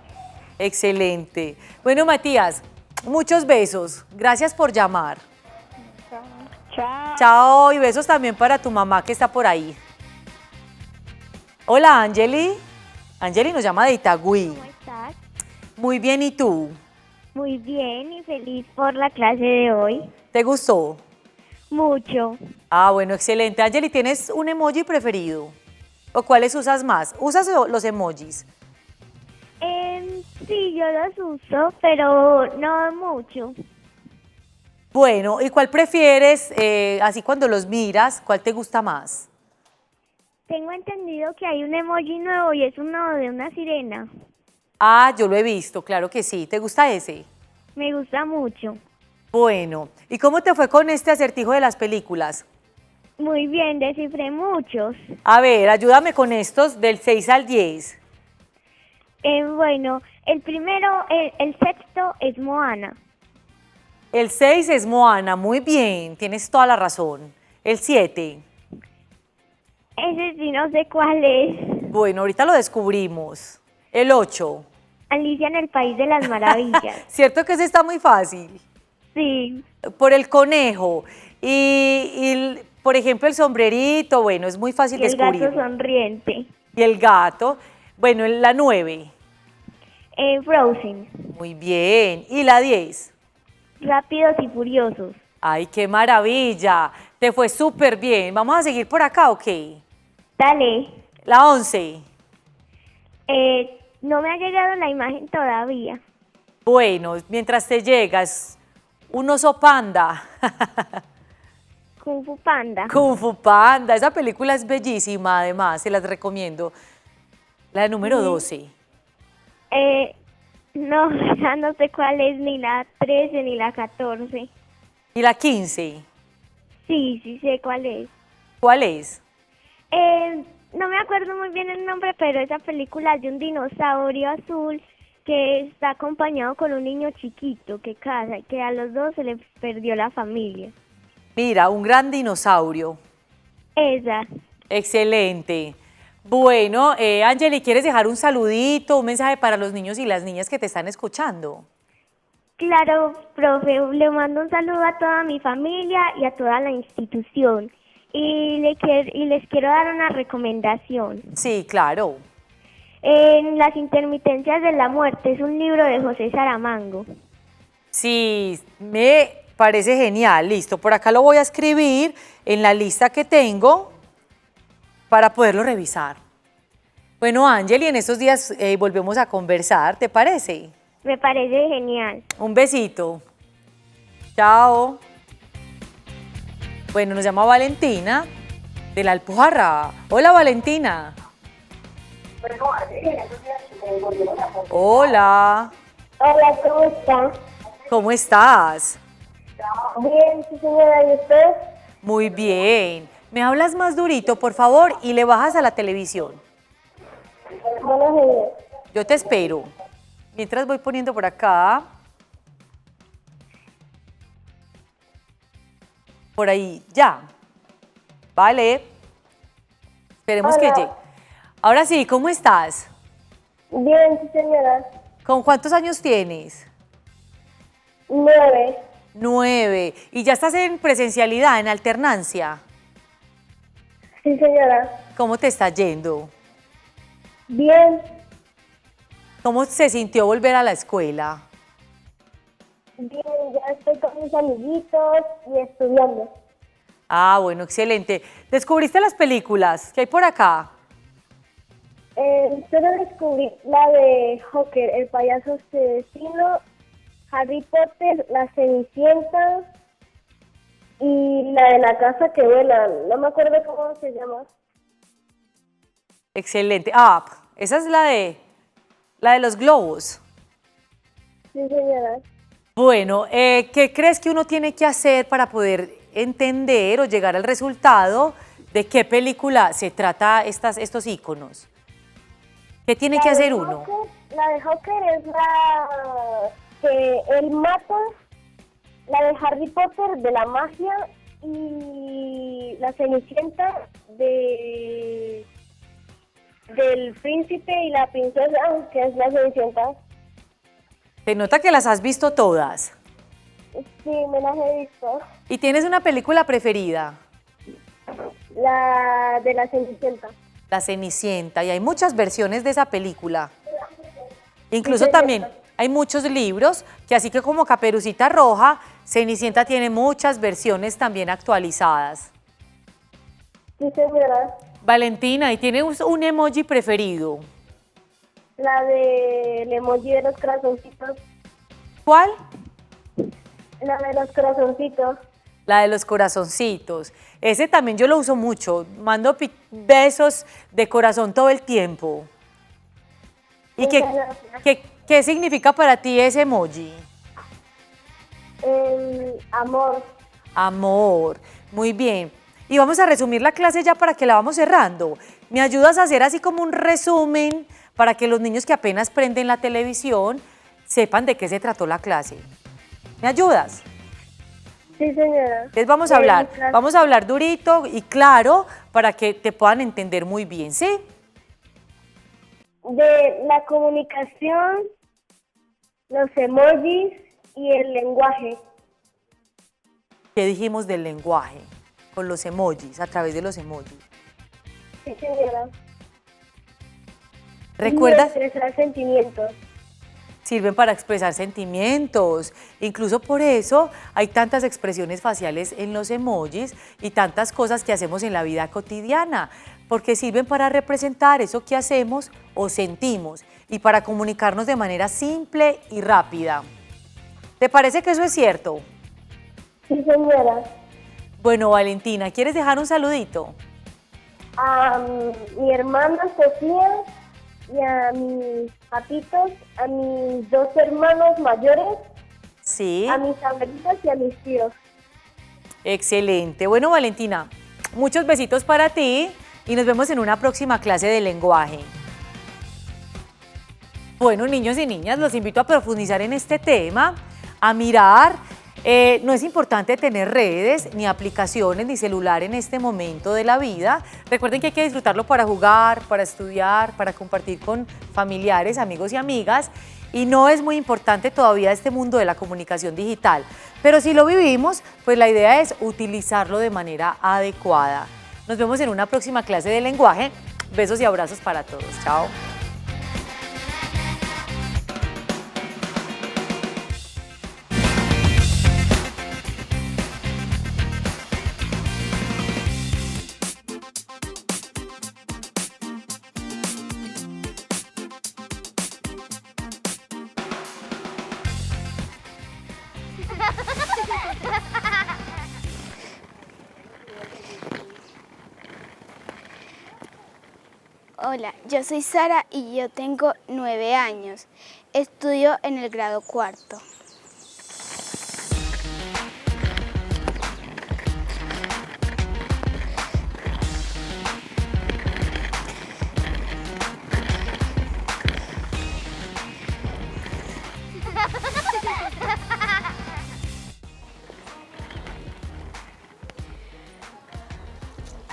Excelente. Bueno, Matías, muchos besos. Gracias por llamar. Chao. Chao y besos también para tu mamá que está por ahí. Hola, Angeli. Angeli nos llama de Itagüí. ¿Cómo estás? Muy bien, ¿y tú? Muy bien y feliz por la clase de hoy. ¿Te gustó? Mucho. Ah, bueno, excelente. Angeli, ¿tienes un emoji preferido? ¿O cuáles usas más? ¿Usas los emojis? Sí, yo los uso, pero no mucho. Bueno, ¿y cuál prefieres? Así cuando los miras, ¿cuál te gusta más? Tengo entendido que hay un emoji nuevo y es uno de una sirena. Ah, yo lo he visto, claro que sí. ¿Te gusta ese? Me gusta mucho. Bueno, ¿y cómo te fue con este acertijo de las películas? Muy bien, descifré muchos. A ver, ayúdame con estos del 6 al 10. Bueno, el primero, el sexto es Moana. El 6 es Moana, muy bien, tienes toda la razón. El 7, Ese sí no sé cuál es. bueno, ahorita lo descubrimos. El 8, Alicia en el País de las Maravillas. cierto que ese está muy fácil. Sí, Por el conejo por ejemplo, el sombrerito, bueno, es muy fácil y el gato descubrirlo. sonriente. Y el gato, bueno, la 9, Frozen. muy bien. Y la 10, Rápidos y Furiosos. ay, qué maravilla, te fue súper bien. ¿Vamos a seguir por acá o qué? Dale. La 11, No me ha llegado la imagen todavía. bueno, mientras te llegas, un oso panda. Kung Fu Panda. Kung Fu Panda, esa película es bellísima además, se las recomiendo. La número 12, No, esa no sé cuál es, ni la 13 ni la 14. y la 15, Sí, sí sé cuál es. ¿cuál es? No me acuerdo muy bien el nombre, pero esa película es de un dinosaurio azul que está acompañado con un niño chiquito que caza y que a los dos se les perdió la familia. Mira, un gran dinosaurio. Esa. Excelente. Bueno, Angeli, ¿quieres dejar un saludito, un mensaje para los niños y las niñas que te están escuchando? Claro, profe, le mando un saludo a toda mi familia y a toda la institución. Y les quiero dar una recomendación. Sí, claro. En Las intermitencias de la muerte es un libro de José Saramago. Sí, me parece genial. Listo, por acá lo voy a escribir en la lista que tengo para poderlo revisar. Bueno, Angeli, en estos días volvemos a conversar, ¿te parece? Me parece genial. Un besito. Chao. Bueno, nos llama Valentina de la Alpujarra. Hola, Valentina. Hola. Hola, ¿cómo está? ¿Cómo estás? Bien, sí, señora, ¿y usted? Muy bien. ¿Me hablas más durito, por favor, y le bajas a la televisión? Bueno, señor. Yo te espero. Mientras voy poniendo por acá. Por ahí, ya. Vale. Esperemos que Hola. llegue. Ahora sí, ¿cómo estás? Bien, sí, señora. ¿Con cuántos años tienes? 9. 9. ¿Y ya estás en presencialidad, en alternancia? Sí, señora. ¿Cómo te está yendo? Bien. ¿Cómo se sintió volver a la escuela? Bien, ya estoy con mis amiguitos y estudiando. Ah, bueno, excelente. ¿Descubriste las películas que hay por acá? Solo descubrí la de Joker, el payaso asesino, Harry Potter, la Cenicienta y la de la casa que vuela. No me acuerdo cómo se llama. Excelente. Esa es la de los globos. Sí, señora. Bueno, ¿qué crees que uno tiene que hacer para poder entender o llegar al resultado de qué película se trata estos íconos? ¿Qué tiene que hacer uno? La de Joker es la que él mata, la de Harry Potter de la magia y la Cenicienta del príncipe y la princesa, que es la Cenicienta. Se nota que las has visto todas. Sí, me las he visto. ¿Y tienes una película preferida? La de la Cenicienta. La Cenicienta, y hay muchas versiones de esa película. Incluso Sí, también hay muchos libros, que así que como Caperucita Roja, Cenicienta tiene muchas versiones también actualizadas. Sí, señora. Valentina, ¿y tienes un emoji preferido? La del emoji de los corazoncitos. ¿Cuál? La de los corazoncitos. La de los corazoncitos. Ese también yo lo uso mucho. Mando besos de corazón todo el tiempo. ¿Y qué significa para ti ese emoji? Amor. Amor. Muy bien. Y vamos a resumir la clase ya para que la vamos cerrando. ¿Me ayudas a hacer así como un resumen para que los niños que apenas prenden la televisión sepan de qué se trató la clase? ¿Me ayudas? Sí, señora. Entonces vamos a hablar durito y claro para que te puedan entender muy bien, ¿sí? De la comunicación, los emojis y el lenguaje. ¿Qué dijimos del lenguaje? Con los emojis, a través de los emojis. Sí, señora. ¿Recuerdas? Y expresar sentimientos. Sirven para expresar sentimientos. Incluso por eso hay tantas expresiones faciales en los emojis y tantas cosas que hacemos en la vida cotidiana, porque sirven para representar eso que hacemos o sentimos y para comunicarnos de manera simple y rápida. ¿Te parece que eso es cierto? Sí, señora. Bueno, Valentina, ¿quieres dejar un saludito? A mi hermana Sofía y a mis papitos, a mis 2 hermanos mayores, Sí. a mis abuelitos y a mis tíos. Excelente. Bueno, Valentina, muchos besitos para ti y nos vemos en una próxima clase de lenguaje. Bueno, niños y niñas, los invito a profundizar en este tema, a mirar. No es importante tener redes, ni aplicaciones, ni celular en este momento de la vida. Recuerden que hay que disfrutarlo para jugar, para estudiar, para compartir con familiares, amigos y amigas. Y no es muy importante todavía este mundo de la comunicación digital. Pero si lo vivimos, pues la idea es utilizarlo de manera adecuada. Nos vemos en una próxima clase de lenguaje. Besos y abrazos para todos. Chao. Hola, yo soy Sara y yo tengo 9 años. Estudio en el grado 4.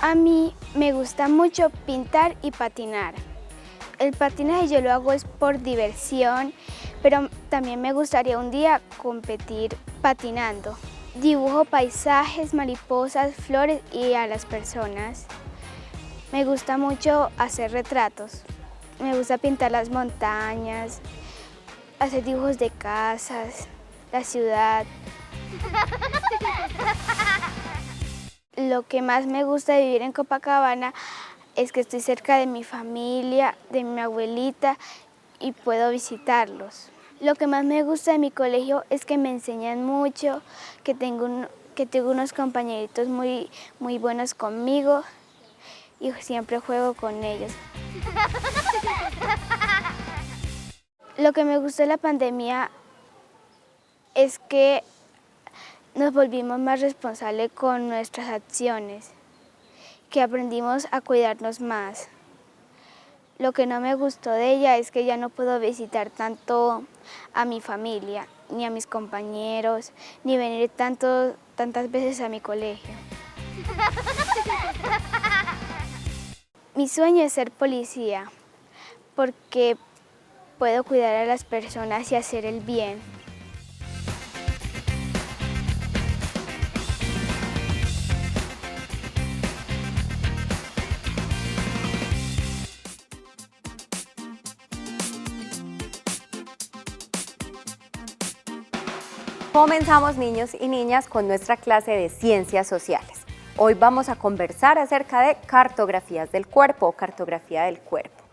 A mí me gusta mucho pintar y patinar. El patinaje yo lo hago es por diversión, pero también me gustaría un día competir patinando. Dibujo paisajes, mariposas, flores y a las personas. Me gusta mucho hacer retratos. Me gusta pintar las montañas, hacer dibujos de casas, la ciudad. Lo que más me gusta de vivir en Copacabana es que estoy cerca de mi familia, de mi abuelita y puedo visitarlos. Lo que más me gusta de mi colegio es que me enseñan mucho, que tengo unos compañeritos muy buenos conmigo y siempre juego con ellos. Lo que me gustó de la pandemia es que nos volvimos más responsables con nuestras acciones, que aprendimos a cuidarnos más. Lo que no me gustó de ella es que ya no puedo visitar tanto a mi familia, ni a mis compañeros, ni venir tantas veces a mi colegio. Mi sueño es ser policía, porque puedo cuidar a las personas y hacer el bien. Comenzamos, niños y niñas, con nuestra clase de Ciencias Sociales. Hoy vamos a conversar acerca de cartografías del cuerpo o cartografía del cuerpo.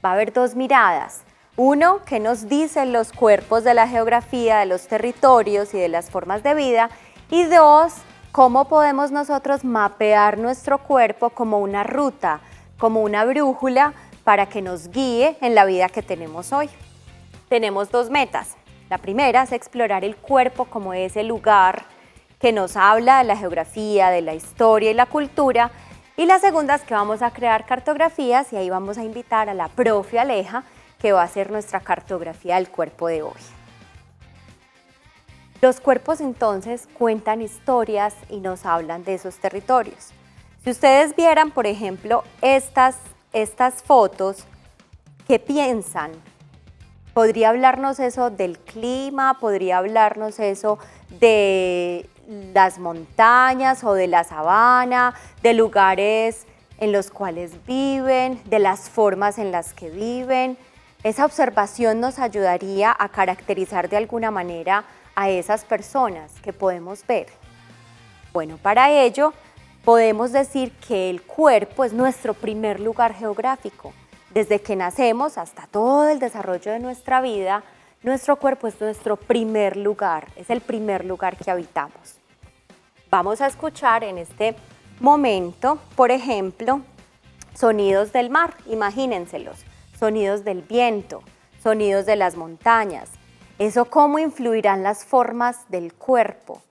Va a haber dos miradas. Uno, que nos dice los cuerpos de la geografía, de los territorios y de las formas de vida. Y dos, cómo podemos nosotros mapear nuestro cuerpo como una ruta, como una brújula para que nos guíe en la vida que tenemos hoy. Tenemos dos metas. La primera es explorar el cuerpo como ese lugar que nos habla de la geografía, de la historia y la cultura. Y la segunda es que vamos a crear cartografías y ahí vamos a invitar a la profe Aleja, que va a hacer nuestra cartografía del cuerpo de hoy. Los cuerpos entonces cuentan historias y nos hablan de esos territorios. Si ustedes vieran, por ejemplo, estas fotos, ¿qué piensan? ¿Podría hablarnos eso del clima? ¿Podría hablarnos eso de las montañas o de la sabana, de lugares en los cuales viven, de las formas en las que viven? Esa observación nos ayudaría a caracterizar de alguna manera a esas personas que podemos ver. Bueno, para ello podemos decir que el cuerpo es nuestro primer lugar geográfico. Desde que nacemos hasta todo el desarrollo de nuestra vida, nuestro cuerpo es nuestro primer lugar, es el primer lugar que habitamos. Vamos a escuchar en este momento, por ejemplo, sonidos del mar, imagínenselos, sonidos del viento, sonidos de las montañas. ¿Eso cómo influirán las formas del cuerpo?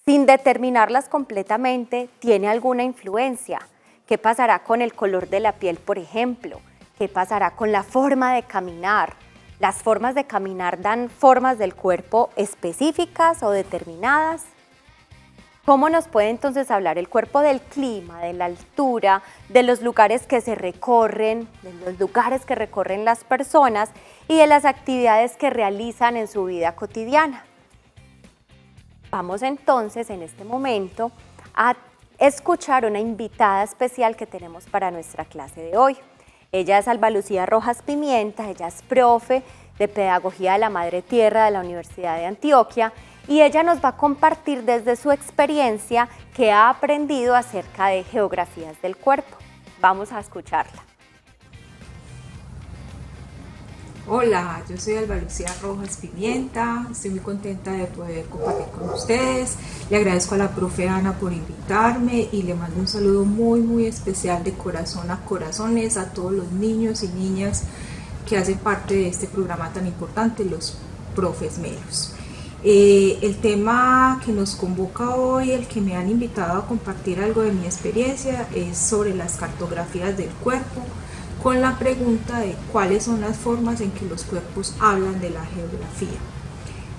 Sin determinarlas completamente, ¿tiene alguna influencia? ¿Qué pasará con el color de la piel, por ejemplo? ¿Qué pasará con la forma de caminar? ¿Las formas de caminar dan formas del cuerpo específicas o determinadas? ¿Cómo nos puede entonces hablar el cuerpo del clima, de la altura, de los lugares que se recorren, de los lugares que recorren las personas y de las actividades que realizan en su vida cotidiana? Vamos entonces en este momento a escuchar una invitada especial que tenemos para nuestra clase de hoy. Ella es Alba Lucía Rojas Pimienta, ella es profe de Pedagogía de la Madre Tierra de la Universidad de Antioquia y ella nos va a compartir desde su experiencia que ha aprendido acerca de geografías del cuerpo. Vamos a escucharla. Hola, yo soy Alba Lucía Rojas Pimienta, estoy muy contenta de poder compartir con ustedes. Le agradezco a la profe Ana por invitarme y le mando un saludo muy especial de corazón a corazones a todos los niños y niñas que hacen parte de este programa tan importante, los profes meros. El tema que nos convoca hoy, el que me han invitado a compartir algo de mi experiencia, es sobre las cartografías del cuerpo, con la pregunta de cuáles son las formas en que los cuerpos hablan de la geografía.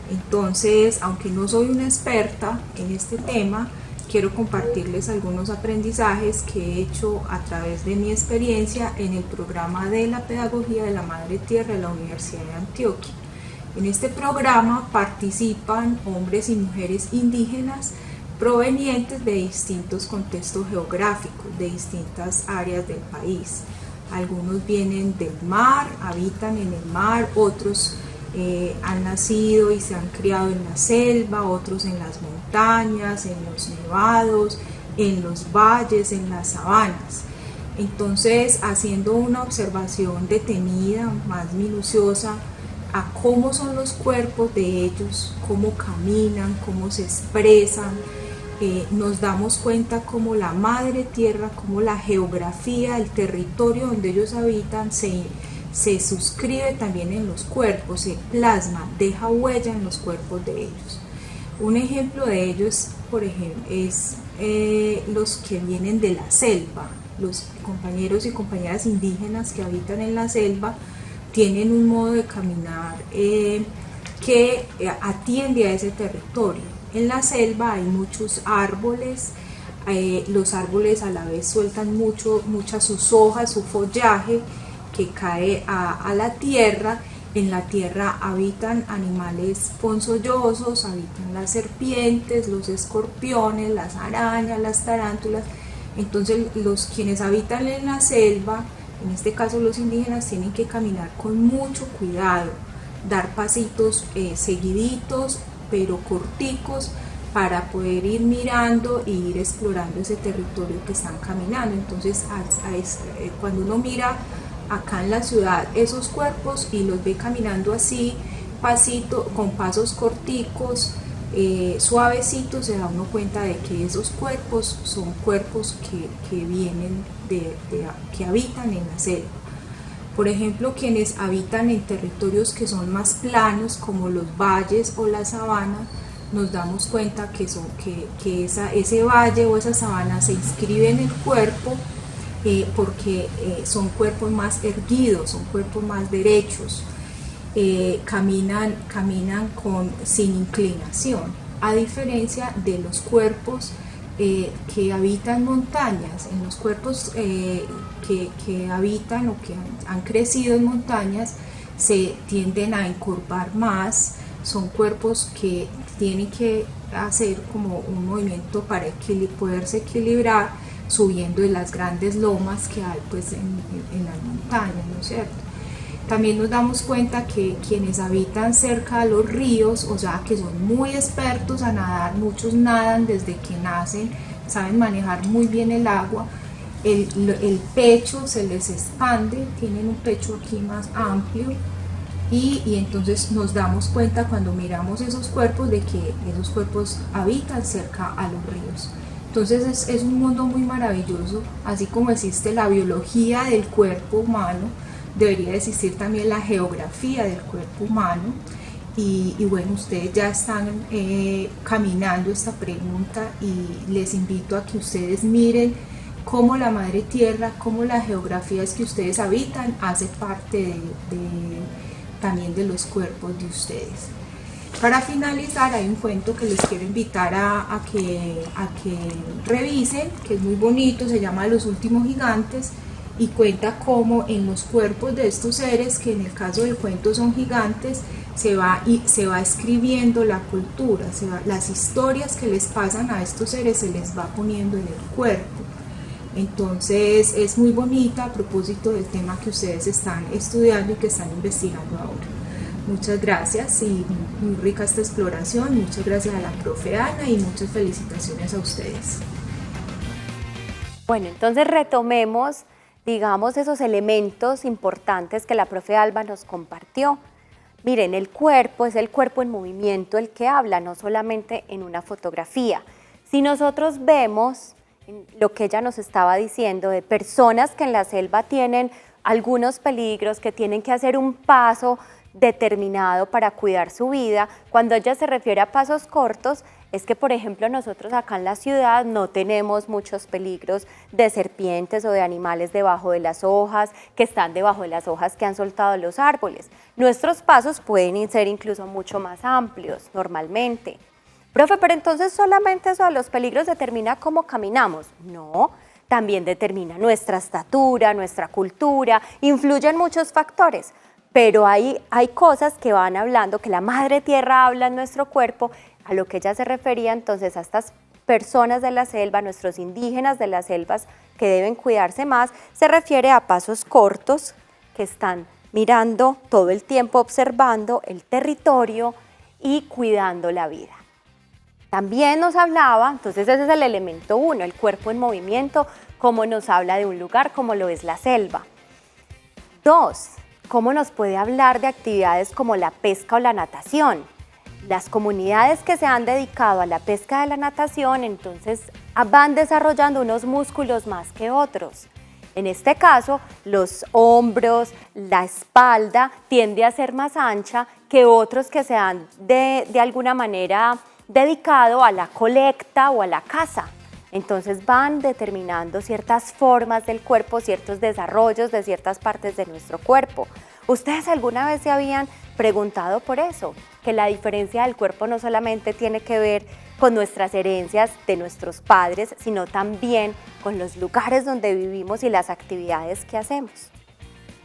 Entonces, aunque no soy una experta en este tema, quiero compartirles algunos aprendizajes que he hecho a través de mi experiencia en el programa de la Pedagogía de la Madre Tierra de la Universidad de Antioquia. En este programa participan hombres y mujeres indígenas provenientes de distintos contextos geográficos, de distintas áreas del país. Algunos vienen del mar, habitan en el mar, otros han nacido y se han criado en la selva, otros en las montañas, en los nevados, en los valles, en las sabanas. Entonces, haciendo una observación detenida, más minuciosa, a cómo son los cuerpos de ellos, cómo caminan, cómo se expresan, nos damos cuenta cómo la madre tierra, cómo la geografía, el territorio donde ellos habitan se suscribe también en los cuerpos, se plasma, deja huella en los cuerpos de ellos. Un ejemplo de ellos, por ejemplo, es los que vienen de la selva. Los compañeros y compañeras indígenas que habitan en la selva tienen un modo de caminar que atiende a ese territorio. En la selva hay muchos árboles, los árboles a la vez sueltan muchas sus hojas, su follaje que cae a la tierra. En la tierra habitan animales ponzoñosos, habitan las serpientes, los escorpiones, las arañas, las tarántulas. Entonces quienes habitan en la selva, en este caso los indígenas, tienen que caminar con mucho cuidado, dar pasitos seguiditos pero corticos para poder ir mirando e ir explorando ese territorio que están caminando. Entonces cuando uno mira acá en la ciudad esos cuerpos y los ve caminando así, con pasos corticos, suavecitos, se da uno cuenta de que esos cuerpos son cuerpos que vienen que habitan en la selva. Por ejemplo, quienes habitan en territorios que son más planos, como los valles o la sabana, nos damos cuenta que ese valle o esa sabana se inscribe en el cuerpo porque son cuerpos más erguidos, son cuerpos más derechos. Caminan sin inclinación, a diferencia de los cuerpos que habitan montañas. En los cuerpos que habitan o que han crecido en montañas se tienden a encorvar más, son cuerpos que tienen que hacer como un movimiento para poderse equilibrar subiendo de las grandes lomas que hay pues en las montañas, ¿no es cierto? También nos damos cuenta que quienes habitan cerca de los ríos, o sea, que son muy expertos a nadar, muchos nadan desde que nacen, saben manejar muy bien el agua, el pecho se les expande, tienen un pecho aquí más amplio y entonces nos damos cuenta cuando miramos esos cuerpos de que esos cuerpos habitan cerca a los ríos. Entonces es un mundo muy maravilloso, así como existe la biología del cuerpo humano, debería existir también la geografía del cuerpo humano y bueno, ustedes ya están caminando esta pregunta y les invito a que ustedes miren cómo la madre tierra, cómo las geografías que ustedes habitan hace parte también de los cuerpos de ustedes. Para finalizar, hay un cuento que les quiero invitar a que revisen, que es muy bonito, se llama Los últimos gigantes, y cuenta cómo en los cuerpos de estos seres, que en el caso del cuento son gigantes, se va escribiendo la cultura, las historias que les pasan a estos seres se les va poniendo en el cuerpo. Entonces es muy bonita a propósito del tema que ustedes están estudiando y que están investigando ahora. Muchas gracias y muy rica esta exploración. Muchas gracias a la profe Ana y muchas felicitaciones a ustedes. Bueno, entonces retomemos, digamos, esos elementos importantes que la profe Alba nos compartió. Miren, el cuerpo es el cuerpo en movimiento el que habla, no solamente en una fotografía. Si nosotros vemos lo que ella nos estaba diciendo de personas que en la selva tienen algunos peligros, que tienen que hacer un paso determinado para cuidar su vida, cuando ella se refiere a pasos cortos, es que, por ejemplo, nosotros acá en la ciudad no tenemos muchos peligros de serpientes o de animales debajo de las hojas, que están debajo de las hojas que han soltado los árboles. Nuestros pasos pueden ser incluso mucho más amplios normalmente. Profe, pero entonces solamente eso de los peligros determina cómo caminamos. No, también determina nuestra estatura, nuestra cultura, influyen muchos factores. Pero hay cosas que van hablando, que la madre tierra habla en nuestro cuerpo, a lo que ella se refería entonces a estas personas de la selva, nuestros indígenas de las selvas que deben cuidarse más, se refiere a pasos cortos que están mirando todo el tiempo, observando el territorio y cuidando la vida. También nos hablaba, entonces ese es el elemento 1, el cuerpo en movimiento, cómo nos habla de un lugar como lo es la selva. 2, cómo nos puede hablar de actividades como la pesca o la natación. Las comunidades que se han dedicado a la pesca de la natación, entonces van desarrollando unos músculos más que otros. En este caso, los hombros, la espalda tiende a ser más ancha que otros que se han de alguna manera dedicado a la colecta o a la caza. Entonces van determinando ciertas formas del cuerpo, ciertos desarrollos de ciertas partes de nuestro cuerpo. ¿Ustedes alguna vez se habían preguntado por eso? Que la diferencia del cuerpo no solamente tiene que ver con nuestras herencias de nuestros padres, sino también con los lugares donde vivimos y las actividades que hacemos.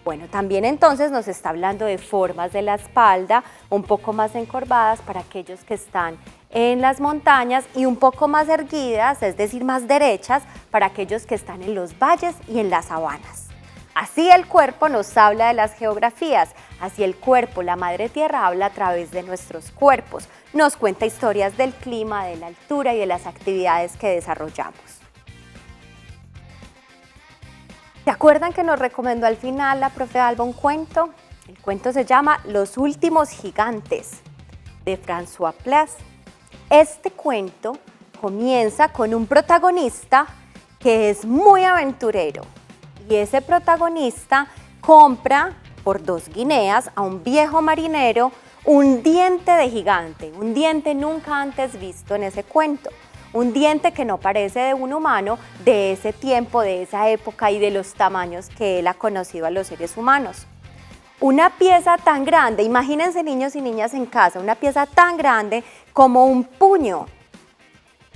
Bueno, también entonces nos está hablando de formas de la espalda, un poco más encorvadas para aquellos que están en las montañas y un poco más erguidas, es decir, más derechas para aquellos que están en los valles y en las sabanas. Así el cuerpo nos habla de las geografías, así el cuerpo, la madre tierra, habla a través de nuestros cuerpos, nos cuenta historias del clima, de la altura y de las actividades que desarrollamos. ¿Se acuerdan que nos recomendó al final la profe Alba un cuento? El cuento se llama Los últimos gigantes, de François Plas. Este cuento comienza con un protagonista que es muy aventurero y ese protagonista compra por 2 guineas a un viejo marinero un diente de gigante, un diente nunca antes visto en ese cuento, un diente que no parece de un humano de ese tiempo, de esa época y de los tamaños que él ha conocido a los seres humanos. Una pieza tan grande, imagínense niños y niñas en casa, una pieza tan grande como un puño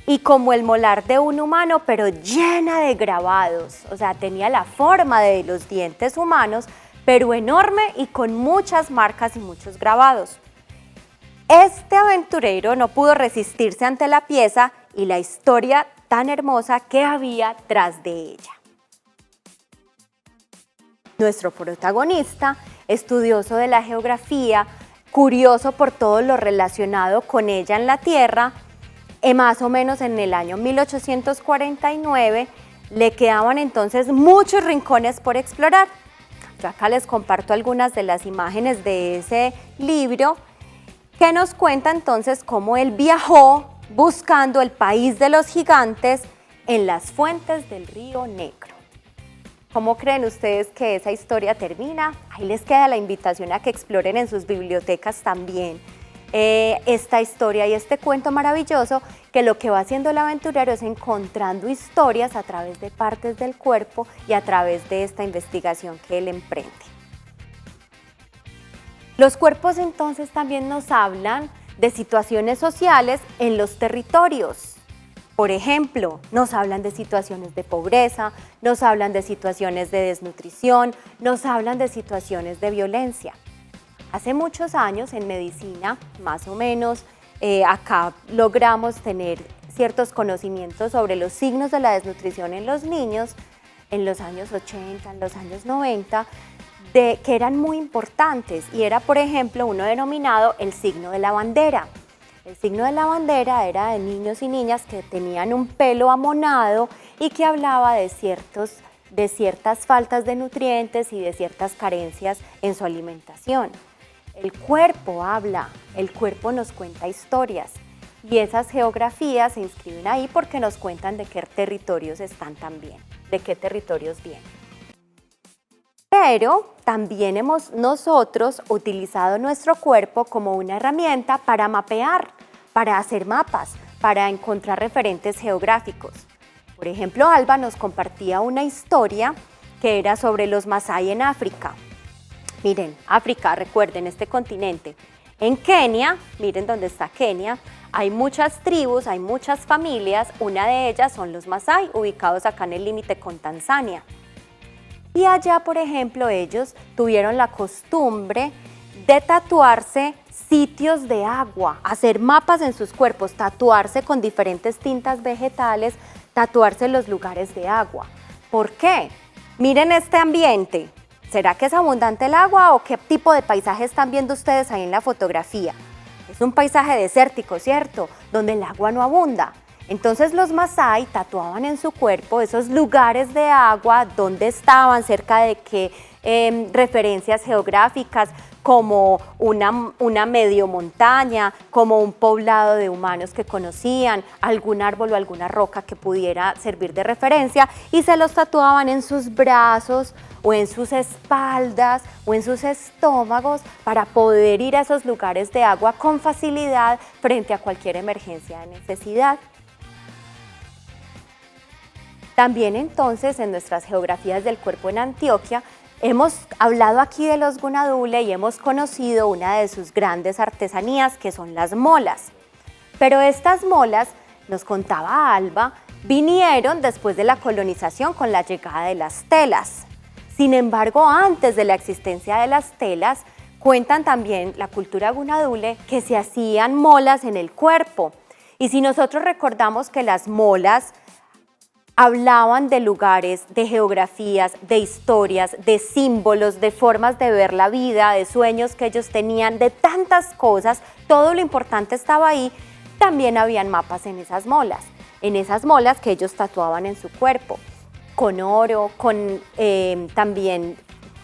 y como el molar de un humano, pero llena de grabados, o sea, tenía la forma de los dientes humanos, pero enorme y con muchas marcas y muchos grabados. Este aventurero no pudo resistirse ante la pieza y la historia tan hermosa que había tras de ella. Nuestro protagonista, estudioso de la geografía, curioso por todo lo relacionado con ella en la Tierra, más o menos en el año 1849, le quedaban entonces muchos rincones por explorar. Yo acá les comparto algunas de las imágenes de ese libro que nos cuenta entonces cómo él viajó buscando el país de los gigantes en las fuentes del río Negro. ¿Cómo creen ustedes que esa historia termina? Ahí les queda la invitación a que exploren en sus bibliotecas también esta historia y este cuento maravilloso, que lo que va haciendo el aventurero es encontrando historias a través de partes del cuerpo y a través de esta investigación que él emprende. Los cuerpos entonces también nos hablan de situaciones sociales en los territorios. Por ejemplo, nos hablan de situaciones de pobreza, nos hablan de situaciones de desnutrición, nos hablan de situaciones de violencia. Hace muchos años en medicina, más o menos, acá logramos tener ciertos conocimientos sobre los signos de la desnutrición en los niños en los años 80, en los años 90, que eran muy importantes y era, por ejemplo, uno denominado el signo de la bandera. El signo de la bandera era de niños y niñas que tenían un pelo amonado y que hablaba de ciertas faltas de nutrientes y de ciertas carencias en su alimentación. El cuerpo habla, el cuerpo nos cuenta historias y esas geografías se inscriben ahí porque nos cuentan de qué territorios están también, de qué territorios vienen. Pero también hemos nosotros utilizado nuestro cuerpo como una herramienta para mapear, para hacer mapas, para encontrar referentes geográficos. Por ejemplo, Alba nos compartía una historia que era sobre los Masái en África. Miren, África, recuerden, este continente. En Kenia, miren dónde está Kenia, hay muchas tribus, hay muchas familias, una de ellas son los Masái, ubicados acá en el límite con Tanzania. Y allá, por ejemplo, ellos tuvieron la costumbre de tatuarse sitios de agua, hacer mapas en sus cuerpos, tatuarse con diferentes tintas vegetales, tatuarse los lugares de agua. ¿Por qué? Miren este ambiente. ¿Será que es abundante el agua o qué tipo de paisaje están viendo ustedes ahí en la fotografía? Es un paisaje desértico, ¿cierto? Donde el agua no abunda. Entonces los Masái tatuaban en su cuerpo esos lugares de agua, dónde estaban, cerca de qué referencias geográficas, como una medio montaña, como un poblado de humanos que conocían, algún árbol o alguna roca que pudiera servir de referencia, y se los tatuaban en sus brazos o en sus espaldas o en sus estómagos para poder ir a esos lugares de agua con facilidad frente a cualquier emergencia de necesidad. También entonces en nuestras geografías del cuerpo en Antioquia hemos hablado aquí de los gunadule y hemos conocido una de sus grandes artesanías, que son las molas. Pero estas molas, nos contaba Alba, vinieron después de la colonización con la llegada de las telas. Sin embargo, antes de la existencia de las telas, cuentan también la cultura gunadule que se hacían molas en el cuerpo. Y si nosotros recordamos que las molas hablaban de lugares, de geografías, de historias, de símbolos, de formas de ver la vida, de sueños que ellos tenían, de tantas cosas, todo lo importante estaba ahí. También habían mapas en esas molas que ellos tatuaban en su cuerpo, con oro, con también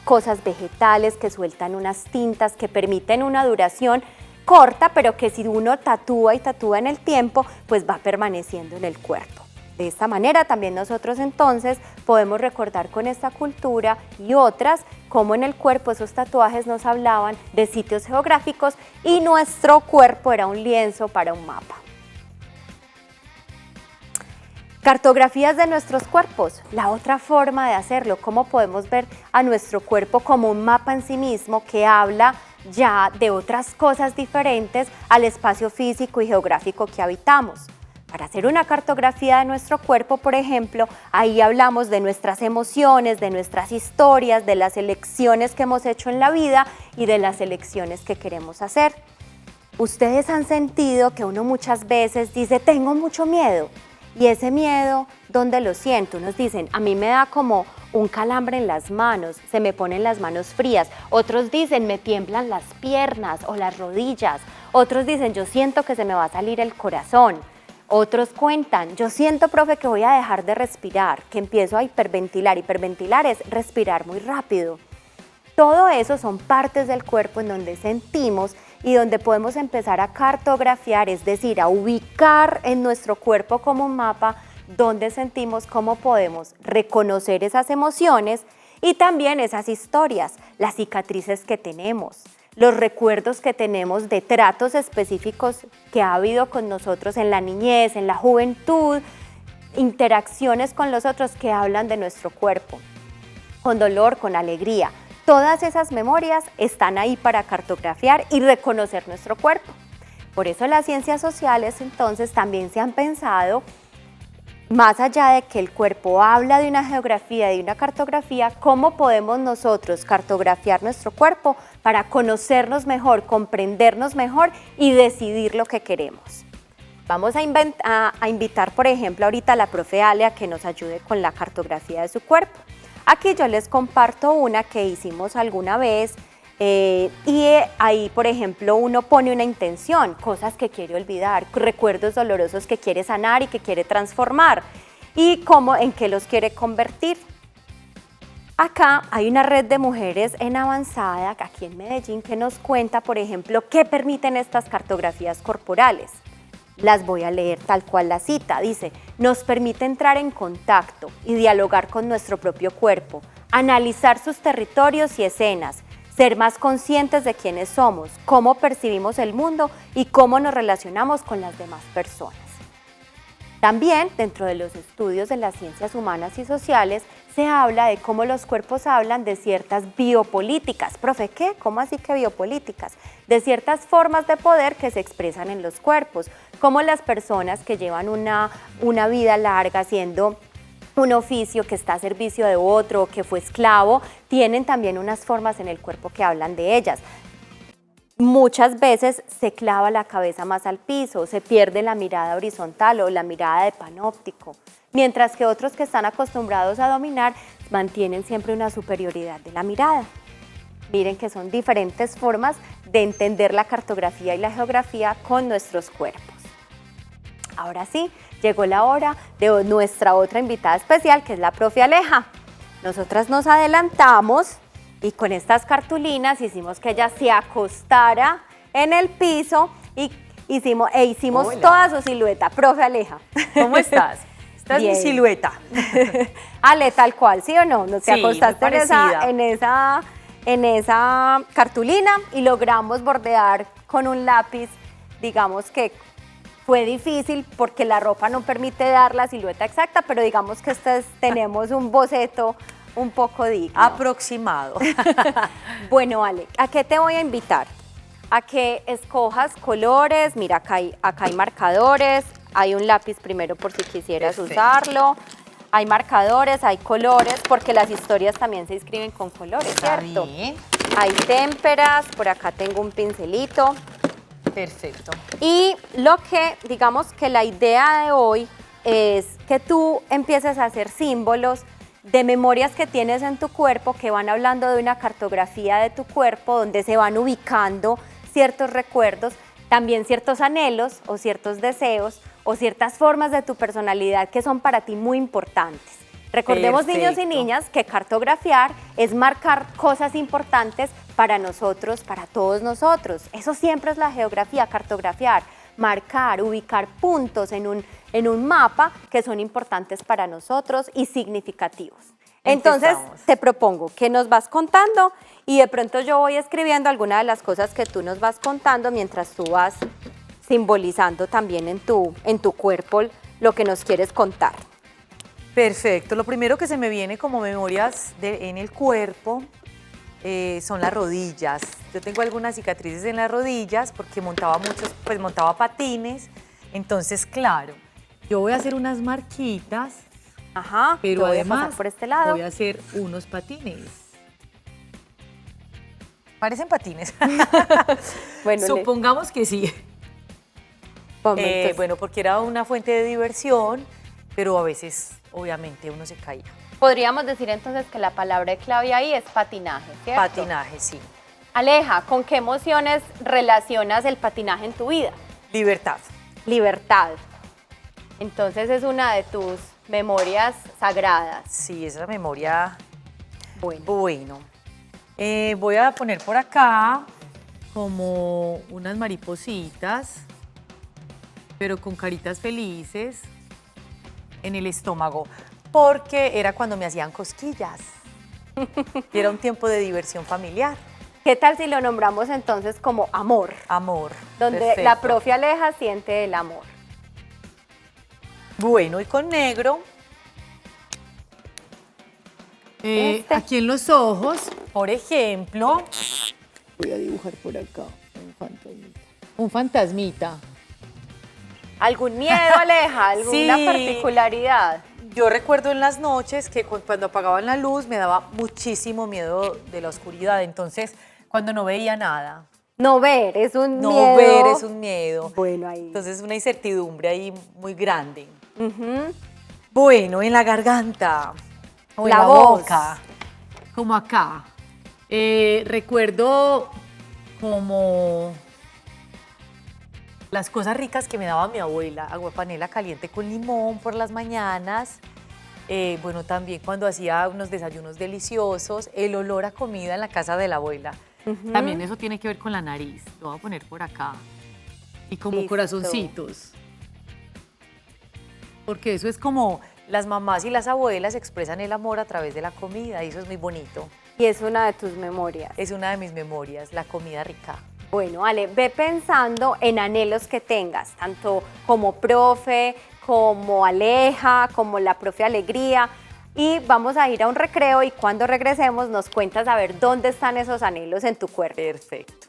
cosas vegetales que sueltan unas tintas que permiten una duración corta, pero que si uno tatúa y tatúa en el tiempo, pues va permaneciendo en el cuerpo. De esta manera también nosotros entonces podemos recordar con esta cultura y otras cómo en el cuerpo esos tatuajes nos hablaban de sitios geográficos y nuestro cuerpo era un lienzo para un mapa. Cartografías de nuestros cuerpos, la otra forma de hacerlo, cómo podemos ver a nuestro cuerpo como un mapa en sí mismo que habla ya de otras cosas diferentes al espacio físico y geográfico que habitamos. Para hacer una cartografía de nuestro cuerpo, por ejemplo, ahí hablamos de nuestras emociones, de nuestras historias, de las elecciones que hemos hecho en la vida y de las elecciones que queremos hacer. Ustedes han sentido que uno muchas veces dice, tengo mucho miedo, y ese miedo, ¿dónde lo siento? Unos dicen, a mí me da como un calambre en las manos, se me ponen las manos frías. Otros dicen, me tiemblan las piernas o las rodillas. Otros dicen, yo siento que se me va a salir el corazón. Otros cuentan, yo siento, profe, que voy a dejar de respirar, que empiezo a hiperventilar. Hiperventilar es respirar muy rápido. Todo eso son partes del cuerpo en donde sentimos y donde podemos empezar a cartografiar, es decir, a ubicar en nuestro cuerpo como un mapa donde sentimos, cómo podemos reconocer esas emociones y también esas historias, las cicatrices que tenemos, los recuerdos que tenemos de tratos específicos que ha habido con nosotros en la niñez, en la juventud, interacciones con los otros que hablan de nuestro cuerpo, con dolor, con alegría. Todas esas memorias están ahí para cartografiar y reconocer nuestro cuerpo. Por eso las ciencias sociales entonces también se han pensado, más allá de que el cuerpo habla de una geografía, de una cartografía, cómo podemos nosotros cartografiar nuestro cuerpo para conocernos mejor, comprendernos mejor y decidir lo que queremos. Vamos a invitar, por ejemplo, ahorita a la profe Ale a que nos ayude con la cartografía de su cuerpo. Aquí yo les comparto una que hicimos alguna vez y ahí, por ejemplo, uno pone una intención, cosas que quiere olvidar, recuerdos dolorosos que quiere sanar y que quiere transformar y cómo, en qué los quiere convertir. Acá hay una red de mujeres en avanzada, aquí en Medellín, que nos cuenta, por ejemplo, qué permiten estas cartografías corporales. Las voy a leer tal cual la cita. Dice, nos permite entrar en contacto y dialogar con nuestro propio cuerpo, analizar sus territorios y escenas, ser más conscientes de quiénes somos, cómo percibimos el mundo y cómo nos relacionamos con las demás personas. También, dentro de los estudios de las ciencias humanas y sociales, se habla de cómo los cuerpos hablan de ciertas biopolíticas. Profe, ¿qué? ¿Cómo así que biopolíticas? De ciertas formas de poder que se expresan en los cuerpos, como las personas que llevan una vida larga haciendo un oficio que está a servicio de otro, que fue esclavo, tienen también unas formas en el cuerpo que hablan de ellas. Muchas veces se clava la cabeza más al piso, se pierde la mirada horizontal o la mirada de panóptico, mientras que otros que están acostumbrados a dominar mantienen siempre una superioridad de la mirada. Miren que son diferentes formas de entender la cartografía y la geografía con nuestros cuerpos. Ahora sí, llegó la hora de nuestra otra invitada especial, que es la profe Aleja. Nosotras nos adelantamos y con estas cartulinas hicimos que ella se acostara en el piso y hicimos Hola. toda su silueta. Profe Aleja. ¿Cómo estás? Esta es mi Bien. silueta. Ale, tal cual, ¿sí o no? Nos te Sí, muy acostaste parecida. en esa cartulina y logramos bordear con un lápiz, digamos que fue difícil porque la ropa no permite dar la silueta exacta, pero digamos que tenemos un boceto un poco digno. Aproximado. Bueno, Ale, ¿a qué te voy a invitar? A que escojas colores. Mira, acá hay marcadores, hay un lápiz primero por si quisieras Perfecto. usarlo. Hay marcadores, hay colores, porque las historias también se escriben con colores, Está ¿cierto? bien. Hay témperas, por acá tengo un pincelito. Perfecto. Y digamos que la idea de hoy es que tú empieces a hacer símbolos de memorias que tienes en tu cuerpo que van hablando de una cartografía de tu cuerpo donde se van ubicando ciertos recuerdos, también ciertos anhelos o ciertos deseos o ciertas formas de tu personalidad que son para ti muy importantes. Recordemos, niños y Perfecto. niñas, que cartografiar es marcar cosas importantes para nosotros, para todos nosotros. Eso siempre es la geografía, cartografiar, marcar, ubicar puntos en un mapa que son importantes para nosotros y significativos. Entonces, Empezamos. te propongo que nos vas contando y de pronto yo voy escribiendo algunas de las cosas que tú nos vas contando mientras tú vas simbolizando también en tu cuerpo lo que nos quieres contar. Perfecto. Lo primero que se me viene como memorias en el cuerpo son las rodillas. Yo tengo algunas cicatrices en las rodillas porque montaba patines. Entonces, claro, yo voy a hacer unas marquitas, Ajá, pero yo voy a además pasar por este lado. voy a hacer unos patines. Parecen patines. Bueno, Supongamos que sí. entonces, Bueno, porque era una fuente de diversión, pero a veces, obviamente, uno se caía. podríamos decir entonces que la palabra clave ahí es patinaje, ¿cierto? Patinaje, sí. Aleja, ¿con qué emociones relacionas el patinaje en tu vida? Libertad. Libertad. Entonces es una de tus memorias sagradas. Sí, esa memoria. Bueno, Bueno, voy a poner por acá como unas maripositas, pero con caritas felices en el estómago, porque era cuando me hacían cosquillas. Y era un tiempo de diversión familiar. ¿qué tal si lo nombramos entonces como amor? Amor. Donde Perfecto. la profe Aleja siente el amor. Bueno, y con negro. Aquí en los ojos, por ejemplo, voy a dibujar por acá un fantasmita. Un fantasmita. ¿Algún miedo, Aleja? ¿Alguna Sí. particularidad? Yo recuerdo en las noches que cuando apagaban la luz me daba muchísimo miedo de la oscuridad. Entonces, cuando no veía nada, No ver, es un no miedo. ver es un miedo. Bueno, ahí. Entonces, una incertidumbre ahí muy grande. Ujú. Bueno, en la garganta o en La la voz. boca, como acá. Recuerdo como las cosas ricas que me daba mi abuela, agua de panela caliente con limón por las mañanas. Bueno, también cuando hacía unos desayunos deliciosos, el olor a comida en la casa de la abuela. También eso tiene que ver con la nariz. Lo voy a poner por acá. Y como Listo. corazoncitos. Porque eso es como las mamás y las abuelas expresan el amor a través de la comida y eso es muy bonito. Y es una de tus memorias. Es una de mis memorias, la comida rica. Bueno, Ale, ve pensando en anhelos que tengas, tanto como profe, como Aleja, como la profe Alegría. Y vamos a ir a un recreo y cuando regresemos nos cuentas a ver dónde están esos anhelos en tu cuerpo. Perfecto.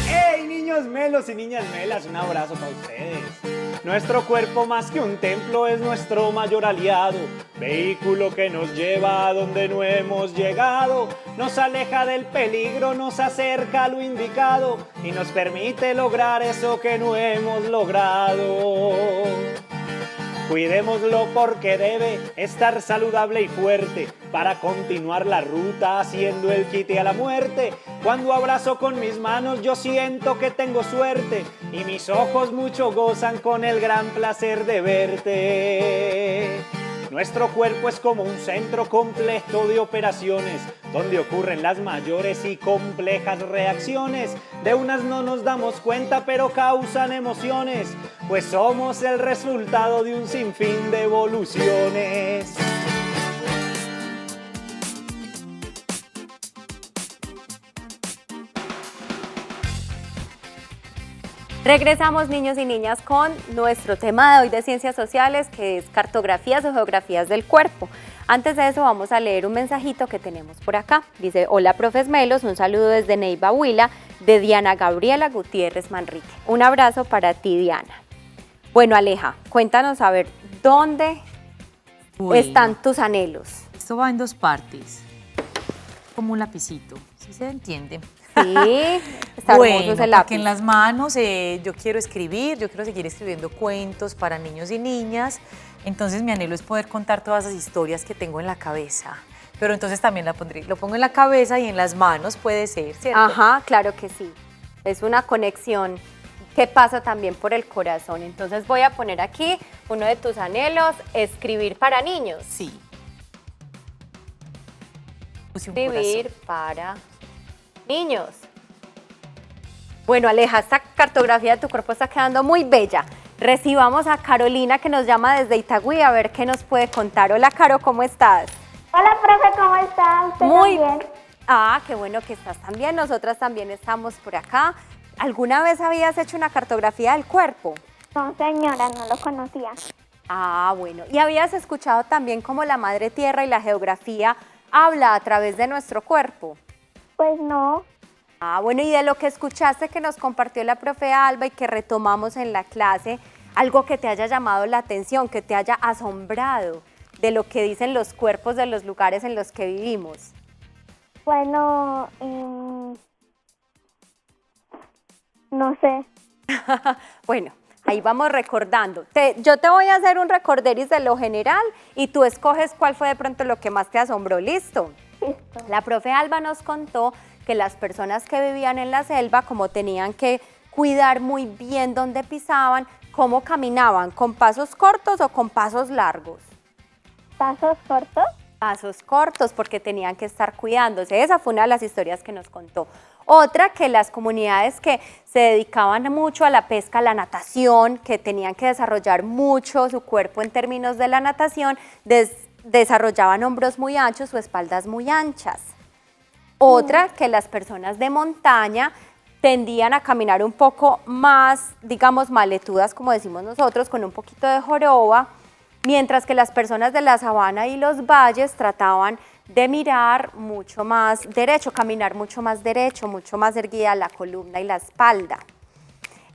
¡Hey, niños melos y niñas melas! Un abrazo para ustedes. Nuestro cuerpo más que un templo es nuestro mayor aliado, vehículo que nos lleva a donde no hemos llegado, nos aleja del peligro, nos acerca a lo indicado y nos permite lograr eso que no hemos logrado. Cuidémoslo porque debe estar saludable y fuerte para continuar la ruta haciendo el quite a la muerte. Cuando abrazo con mis manos yo siento que tengo suerte y mis ojos mucho gozan con el gran placer de verte. Nuestro cuerpo es como un centro completo de operaciones donde ocurren las mayores y complejas reacciones. De unas no nos damos cuenta pero causan emociones, pues somos el resultado de un sinfín de evoluciones. Regresamos, niños y niñas, con nuestro tema de hoy de Ciencias Sociales, que es cartografías o geografías del cuerpo. Antes de eso vamos a leer un mensajito que tenemos por acá. Dice: hola, profes Melos, un saludo desde Neiva, Huila, de Diana Gabriela Gutiérrez Manrique. Un abrazo para ti, Diana. Bueno, Aleja, cuéntanos a ver, ¿dónde están tus anhelos? Esto va en dos partes, como un lapicito, ¿sí se entiende? Sí, está hermoso ese lápiz. Porque en las manos yo quiero escribir, yo quiero seguir escribiendo cuentos para niños y niñas, entonces mi anhelo es poder contar todas esas historias que tengo en la cabeza, pero entonces también lo pongo en la cabeza y en las manos puede ser, ¿cierto? Ajá, claro que sí, es una conexión que pasa también por el corazón. Entonces voy a poner aquí uno de tus anhelos, escribir para niños. Sí. Escribir para niños. Bueno, Aleja, esta cartografía de tu cuerpo está quedando muy bella. Recibamos a Carolina, que nos llama desde Itagüí, a ver qué nos puede contar. Hola, Caro, ¿cómo estás? Hola, profe, ¿cómo está? ¿Usted Muy también? Ah, qué bueno que estás también. Nosotras también estamos por acá. ¿Alguna vez habías hecho una cartografía del cuerpo? No, señora, no lo conocía. Ah, bueno. ¿Y habías escuchado también cómo la Madre Tierra y la geografía habla a través de nuestro cuerpo? Pues no. Ah, bueno, y de lo que escuchaste que nos compartió la profe Alba y que retomamos en la clase, algo que te haya llamado la atención, que te haya asombrado de lo que dicen los cuerpos de los lugares en los que vivimos. Bueno, no sé. Bueno, ahí vamos recordando. Yo te voy a hacer un recorderis de lo general y tú escoges cuál fue de pronto lo que más te asombró. ¿Listo? Listo. La profe Alba nos contó que las personas que vivían en la selva, como tenían que cuidar muy bien dónde pisaban, cómo caminaban, ¿con pasos cortos o con pasos largos? ¿Pasos cortos? Pasos cortos, porque tenían que estar cuidándose. Esa fue una de las historias que nos contó. Otra, que las comunidades que se dedicaban mucho a la pesca, a la natación, que tenían que desarrollar mucho su cuerpo en términos de la natación, desarrollaban hombros muy anchos o espaldas muy anchas. Otra, que las personas de montaña tendían a caminar un poco más, digamos, maletudas, como decimos nosotros, con un poquito de joroba, mientras que las personas de la sabana y los valles trataban de mirar mucho más derecho, caminar mucho más derecho, mucho más erguida la columna y la espalda.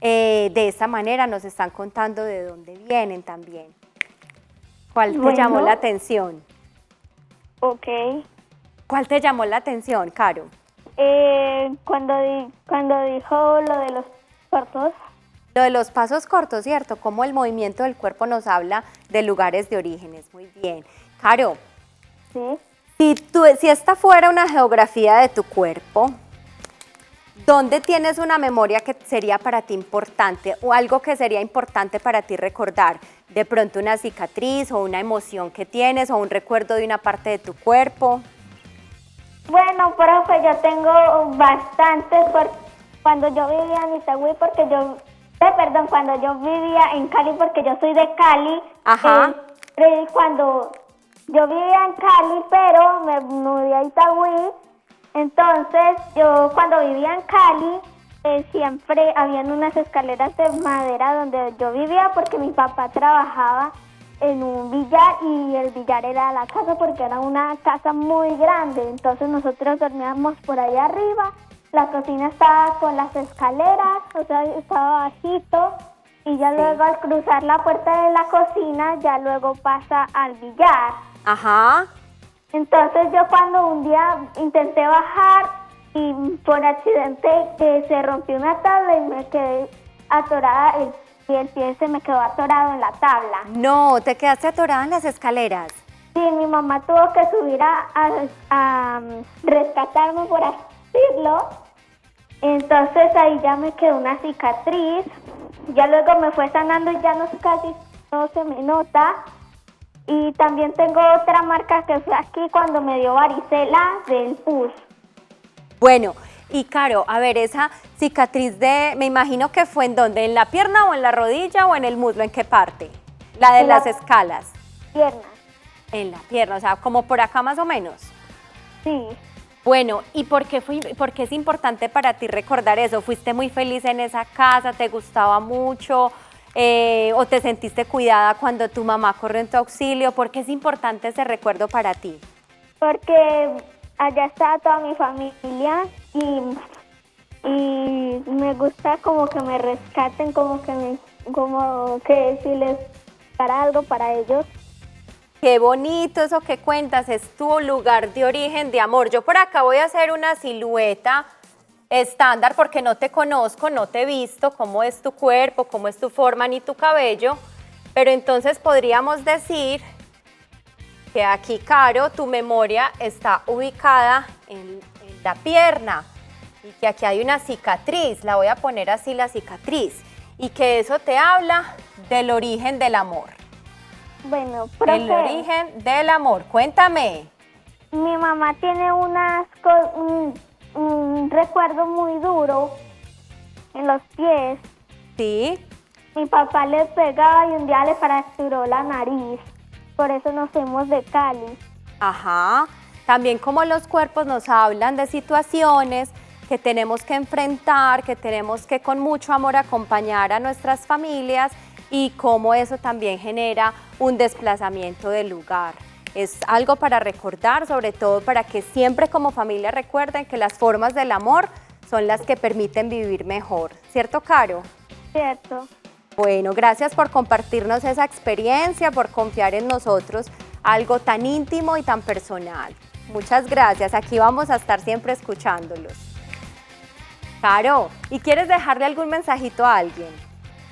De esta manera nos están contando de dónde vienen también. ¿Cuál te llamó la atención? Ok. ¿Cuál te llamó la atención, Caro? Cuando dijo lo de los cortos. Lo de los pasos cortos, ¿cierto? Cómo el movimiento del cuerpo nos habla de lugares de orígenes. Muy bien. Caro, Sí. si esta fuera una geografía de tu cuerpo, ¿dónde tienes una memoria que sería para ti importante o algo que sería importante para ti recordar? De pronto una cicatriz o una emoción que tienes o un recuerdo de una parte de tu cuerpo. Bueno, profe, yo tengo bastantes cuando yo vivía en Itagüí, cuando yo vivía en Cali, porque yo soy de Cali. Ajá. Cuando yo vivía en Cali, pero me mudé a Itagüí, entonces yo cuando vivía en Cali, siempre habían unas escaleras de madera donde yo vivía porque mi papá trabajaba en un billar y el billar era la casa porque era una casa muy grande, entonces nosotros dormíamos por ahí arriba, la cocina estaba con las escaleras, o sea, estaba bajito y ya luego al cruzar la puerta de la cocina ya luego pasa al billar. Ajá. Entonces yo cuando un día intenté bajar y por accidente se rompió una tabla y me quedé atorada y el pie se me quedó atorado en la tabla. No, te quedaste atorada en las escaleras. Sí, mi mamá tuvo que subir a rescatarme, por así decirlo. Entonces ahí ya me quedó una cicatriz. Ya luego me fue sanando y ya casi no se me nota. Y también tengo otra marca que fue aquí cuando me dio varicela del pus. Bueno, y Caro, a ver, esa cicatriz me imagino que fue ¿en dónde? ¿En la pierna o en la rodilla o en el muslo? ¿En qué parte? La de las escalas. Piernas. En la pierna, o sea, como por acá más o menos. Sí. Bueno, ¿y por qué es importante para ti recordar eso? ¿Fuiste muy feliz en esa casa? ¿Te gustaba mucho? ¿O te sentiste cuidada cuando tu mamá corrió en tu auxilio? ¿Por qué es importante ese recuerdo para ti? Porque allá está toda mi familia y me gusta como que me rescaten, como que si les para algo para ellos. Qué bonito eso que cuentas, es tu lugar de origen, de amor. Yo por acá voy a hacer una silueta estándar porque no te conozco, no te he visto, cómo es tu cuerpo, cómo es tu forma ni tu cabello, pero entonces podríamos decir que aquí, Caro, tu memoria está ubicada en la pierna y que aquí hay una cicatriz, la voy a poner así, la cicatriz, y que eso te habla del origen del amor. Bueno, profe, El origen del amor, cuéntame. mi mamá tiene un recuerdo muy duro en los pies. Sí, Mi papá le pegaba y un día le fracturó la nariz. Por eso nos fuimos de Cali. ajá. También como los cuerpos nos hablan de situaciones que tenemos que enfrentar, que tenemos que con mucho amor acompañar a nuestras familias y cómo eso también genera un desplazamiento del lugar. Es algo para recordar, sobre todo para que siempre como familia recuerden que las formas del amor son las que permiten vivir mejor. ¿Cierto, Caro? ¿Cierto? Bueno, gracias por compartirnos esa experiencia, por confiar en nosotros, algo tan íntimo y tan personal. Muchas gracias, aquí vamos a estar siempre escuchándolos. Caro, ¿y quieres dejarle algún mensajito a alguien?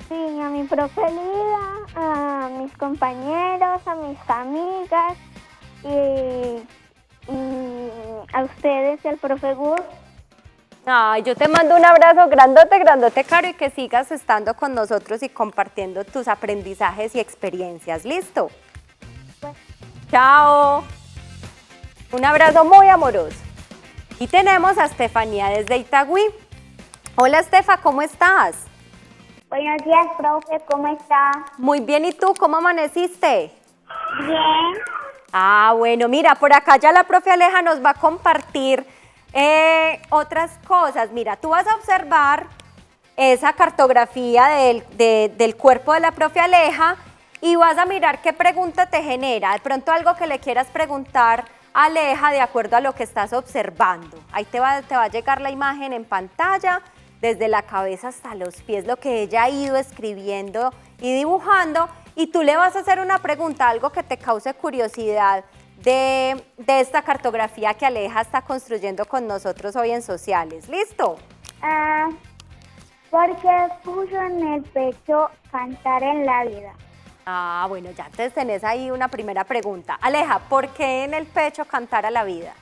Sí, a mi profe Lida, a mis compañeros, a mis amigas y a ustedes y al profe Gus. Ay, yo te mando un abrazo grandote, grandote, Caro, y que sigas estando con nosotros y compartiendo tus aprendizajes y experiencias. ¿Listo? Pues. Chao. Un abrazo muy amoroso. Y tenemos a Estefanía desde Itagüí. Hola, Estefa, ¿cómo estás? Buenos días, profe, ¿cómo está? Muy bien, ¿y tú cómo amaneciste? Bien. Ah, bueno, mira, por acá ya la profe Aleja nos va a compartir otras cosas. Mira, tú vas a observar esa cartografía del cuerpo de la profe Aleja y vas a mirar qué pregunta te genera. De pronto algo que le quieras preguntar a Aleja de acuerdo a lo que estás observando. Ahí te va a llegar la imagen en pantalla, desde la cabeza hasta los pies, lo que ella ha ido escribiendo y dibujando. Y tú le vas a hacer una pregunta, algo que te cause curiosidad de esta cartografía que Aleja está construyendo con nosotros hoy en Sociales. ¿Listo? ¿Por qué puso en el pecho cantar en la vida? Ah, bueno, ya entonces tenés ahí una primera pregunta. Aleja, ¿por qué en el pecho cantar a la vida?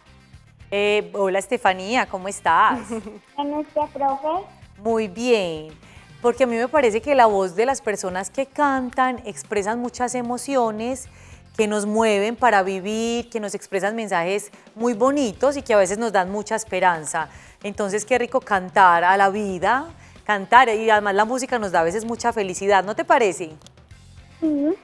Hola Estefanía, ¿cómo estás? ¿En usted, profe? Muy bien, porque a mí me parece que la voz de las personas que cantan expresan muchas emociones que nos mueven para vivir, que nos expresan mensajes muy bonitos y que a veces nos dan mucha esperanza. Entonces, qué rico cantar a la vida, cantar, y además la música nos da a veces mucha felicidad, ¿no te parece? Sí.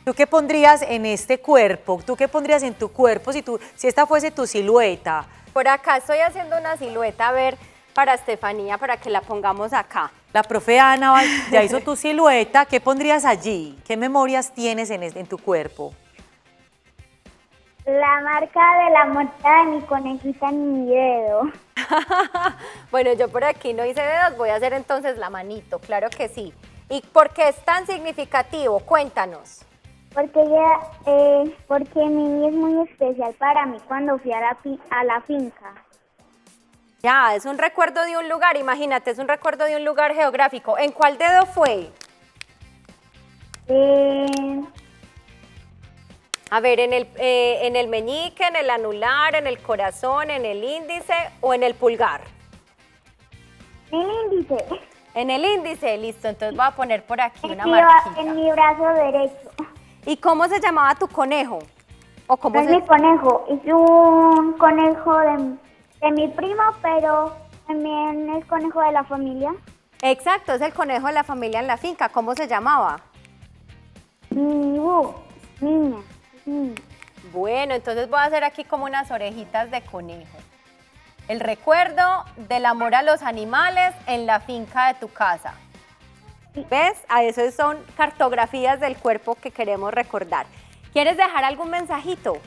¿Tú qué pondrías en este cuerpo? ¿Tú qué pondrías en tu cuerpo si esta fuese tu silueta? Por acá estoy haciendo una silueta, a ver, para Estefanía, para que la pongamos acá. La profe Ana ya hizo tu silueta, ¿qué pondrías allí? ¿Qué memorias tienes en tu cuerpo? La marca de la muerta de mi conejita en mi dedo. Bueno, yo por aquí no hice dedos, voy a hacer entonces la manito, claro que sí. ¿Y por qué es tan significativo? Cuéntanos. Porque Mimi es muy especial para mí cuando fui a la finca. Ya, es un recuerdo de un lugar, imagínate, es un recuerdo de un lugar geográfico. ¿En cuál dedo fue? A ver, en el meñique, en el anular, en el corazón, en el índice o en el pulgar. En el índice. En el índice, listo. Entonces voy a poner por aquí una marquita. En mi brazo derecho. ¿Y cómo se llamaba tu conejo? ¿O cómo No es mi conejo, es un conejo de mi primo, pero también es conejo de la familia. Exacto, es el conejo de la familia en la finca. ¿Cómo se llamaba? Niña. Bueno, entonces voy a hacer aquí como unas orejitas de conejo. El recuerdo del amor a los animales en la finca de tu casa. ¿Ves? A eso son cartografías del cuerpo que queremos recordar. ¿Quieres dejar algún mensajito?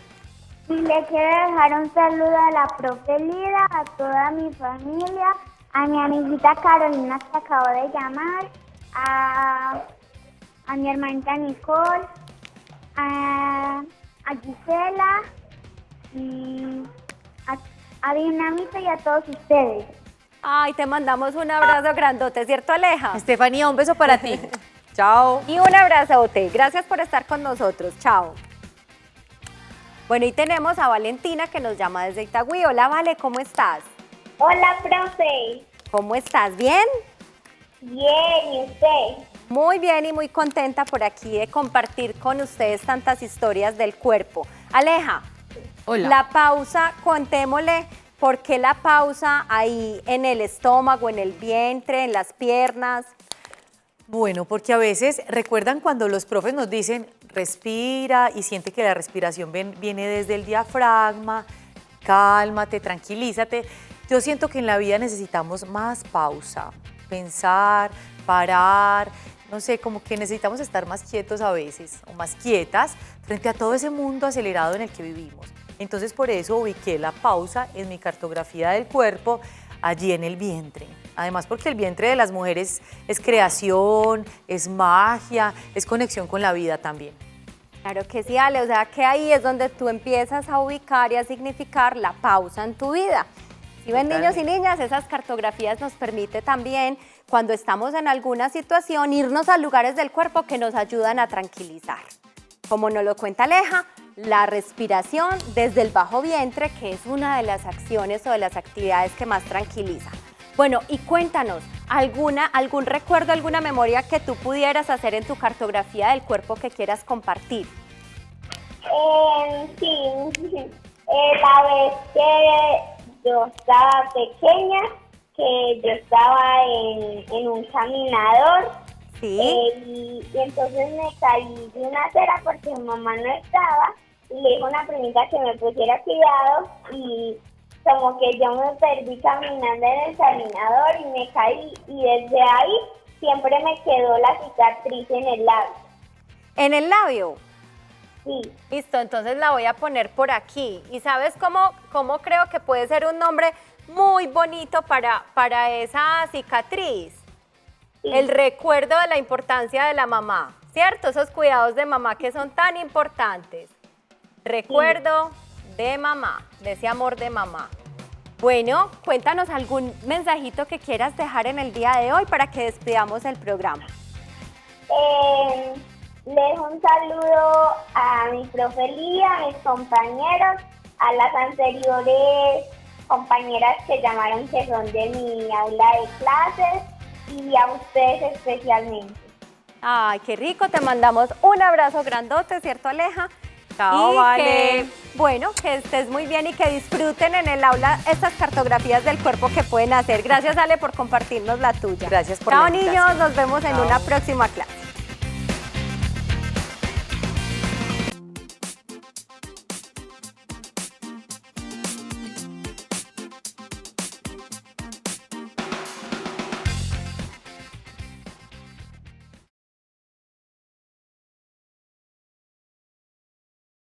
Le quiero dejar un saludo a la profe Lida, a toda mi familia, a mi amiguita Carolina que acabo de llamar, a mi hermanita Nicole, a Gisela y a Dinamita y a todos ustedes. Ay, te mandamos un abrazo grandote, ¿cierto, Aleja? Estefanía, un beso para ti. Chao. Y un abrazote. Gracias por estar con nosotros. Chao. Bueno, y tenemos a Valentina que nos llama desde Itagüí. Hola, Vale, ¿cómo estás? Hola, profe. ¿Cómo estás? ¿Bien? Bien, ¿y usted? Muy bien y muy contenta por aquí de compartir con ustedes tantas historias del cuerpo. Aleja, Hola. la pausa, contémosle por qué la pausa ahí en el estómago, en el vientre, en las piernas. Bueno, porque a veces, ¿recuerdan cuando los profes nos dicen respira y siente que la respiración viene desde el diafragma? Cálmate, tranquilízate. Yo siento que en la vida necesitamos más pausa, pensar, parar, no sé, como que necesitamos estar más quietos a veces o más quietas frente a todo ese mundo acelerado en el que vivimos. Entonces por eso ubiqué la pausa en mi cartografía del cuerpo allí en el vientre. Además porque el vientre de las mujeres es creación, es magia, es conexión con la vida también. Claro que sí, Ale, o sea que ahí es donde tú empiezas a ubicar y a significar la pausa en tu vida. Si ven, niños y niñas, esas cartografías nos permite también, cuando estamos en alguna situación, irnos a lugares del cuerpo que nos ayudan a tranquilizar. Como nos lo cuenta Aleja, la respiración desde el bajo vientre, que es una de las acciones o de las actividades que más tranquiliza. Bueno, y cuéntanos, ¿algún recuerdo, alguna memoria que tú pudieras hacer en tu cartografía del cuerpo que quieras compartir? Sí, la vez que yo estaba pequeña, que yo estaba en un caminador. Sí. Y entonces me caí de una acera porque mi mamá no estaba y le dijo a una primita que me pusiera cuidado y como que yo me perdí caminando en el caminador y me caí y desde ahí siempre me quedó la cicatriz en el labio. ¿En el labio? Sí. Listo, entonces la voy a poner por aquí. ¿Y sabes cómo creo que puede ser un nombre muy bonito para esa cicatriz? Sí. El recuerdo de la importancia de la mamá, ¿cierto? Esos cuidados de mamá que son tan importantes. Recuerdo de mamá, de ese amor de mamá. Bueno, cuéntanos algún mensajito que quieras dejar en el día de hoy para que despidamos el programa. Le dejo un saludo a mi profe Lía, a mis compañeros, a las anteriores compañeras que llamaron que son de mi aula de clases y a ustedes especialmente. Ay, qué rico, te mandamos un abrazo grandote, ¿cierto, Aleja? Chao, Vale. Bueno, que estés muy bien y que disfruten en el aula estas cartografías del cuerpo que pueden hacer. Gracias, Ale, por compartirnos la tuya. Gracias por Chao, la invitación. niños, nos vemos en Chao. una próxima clase.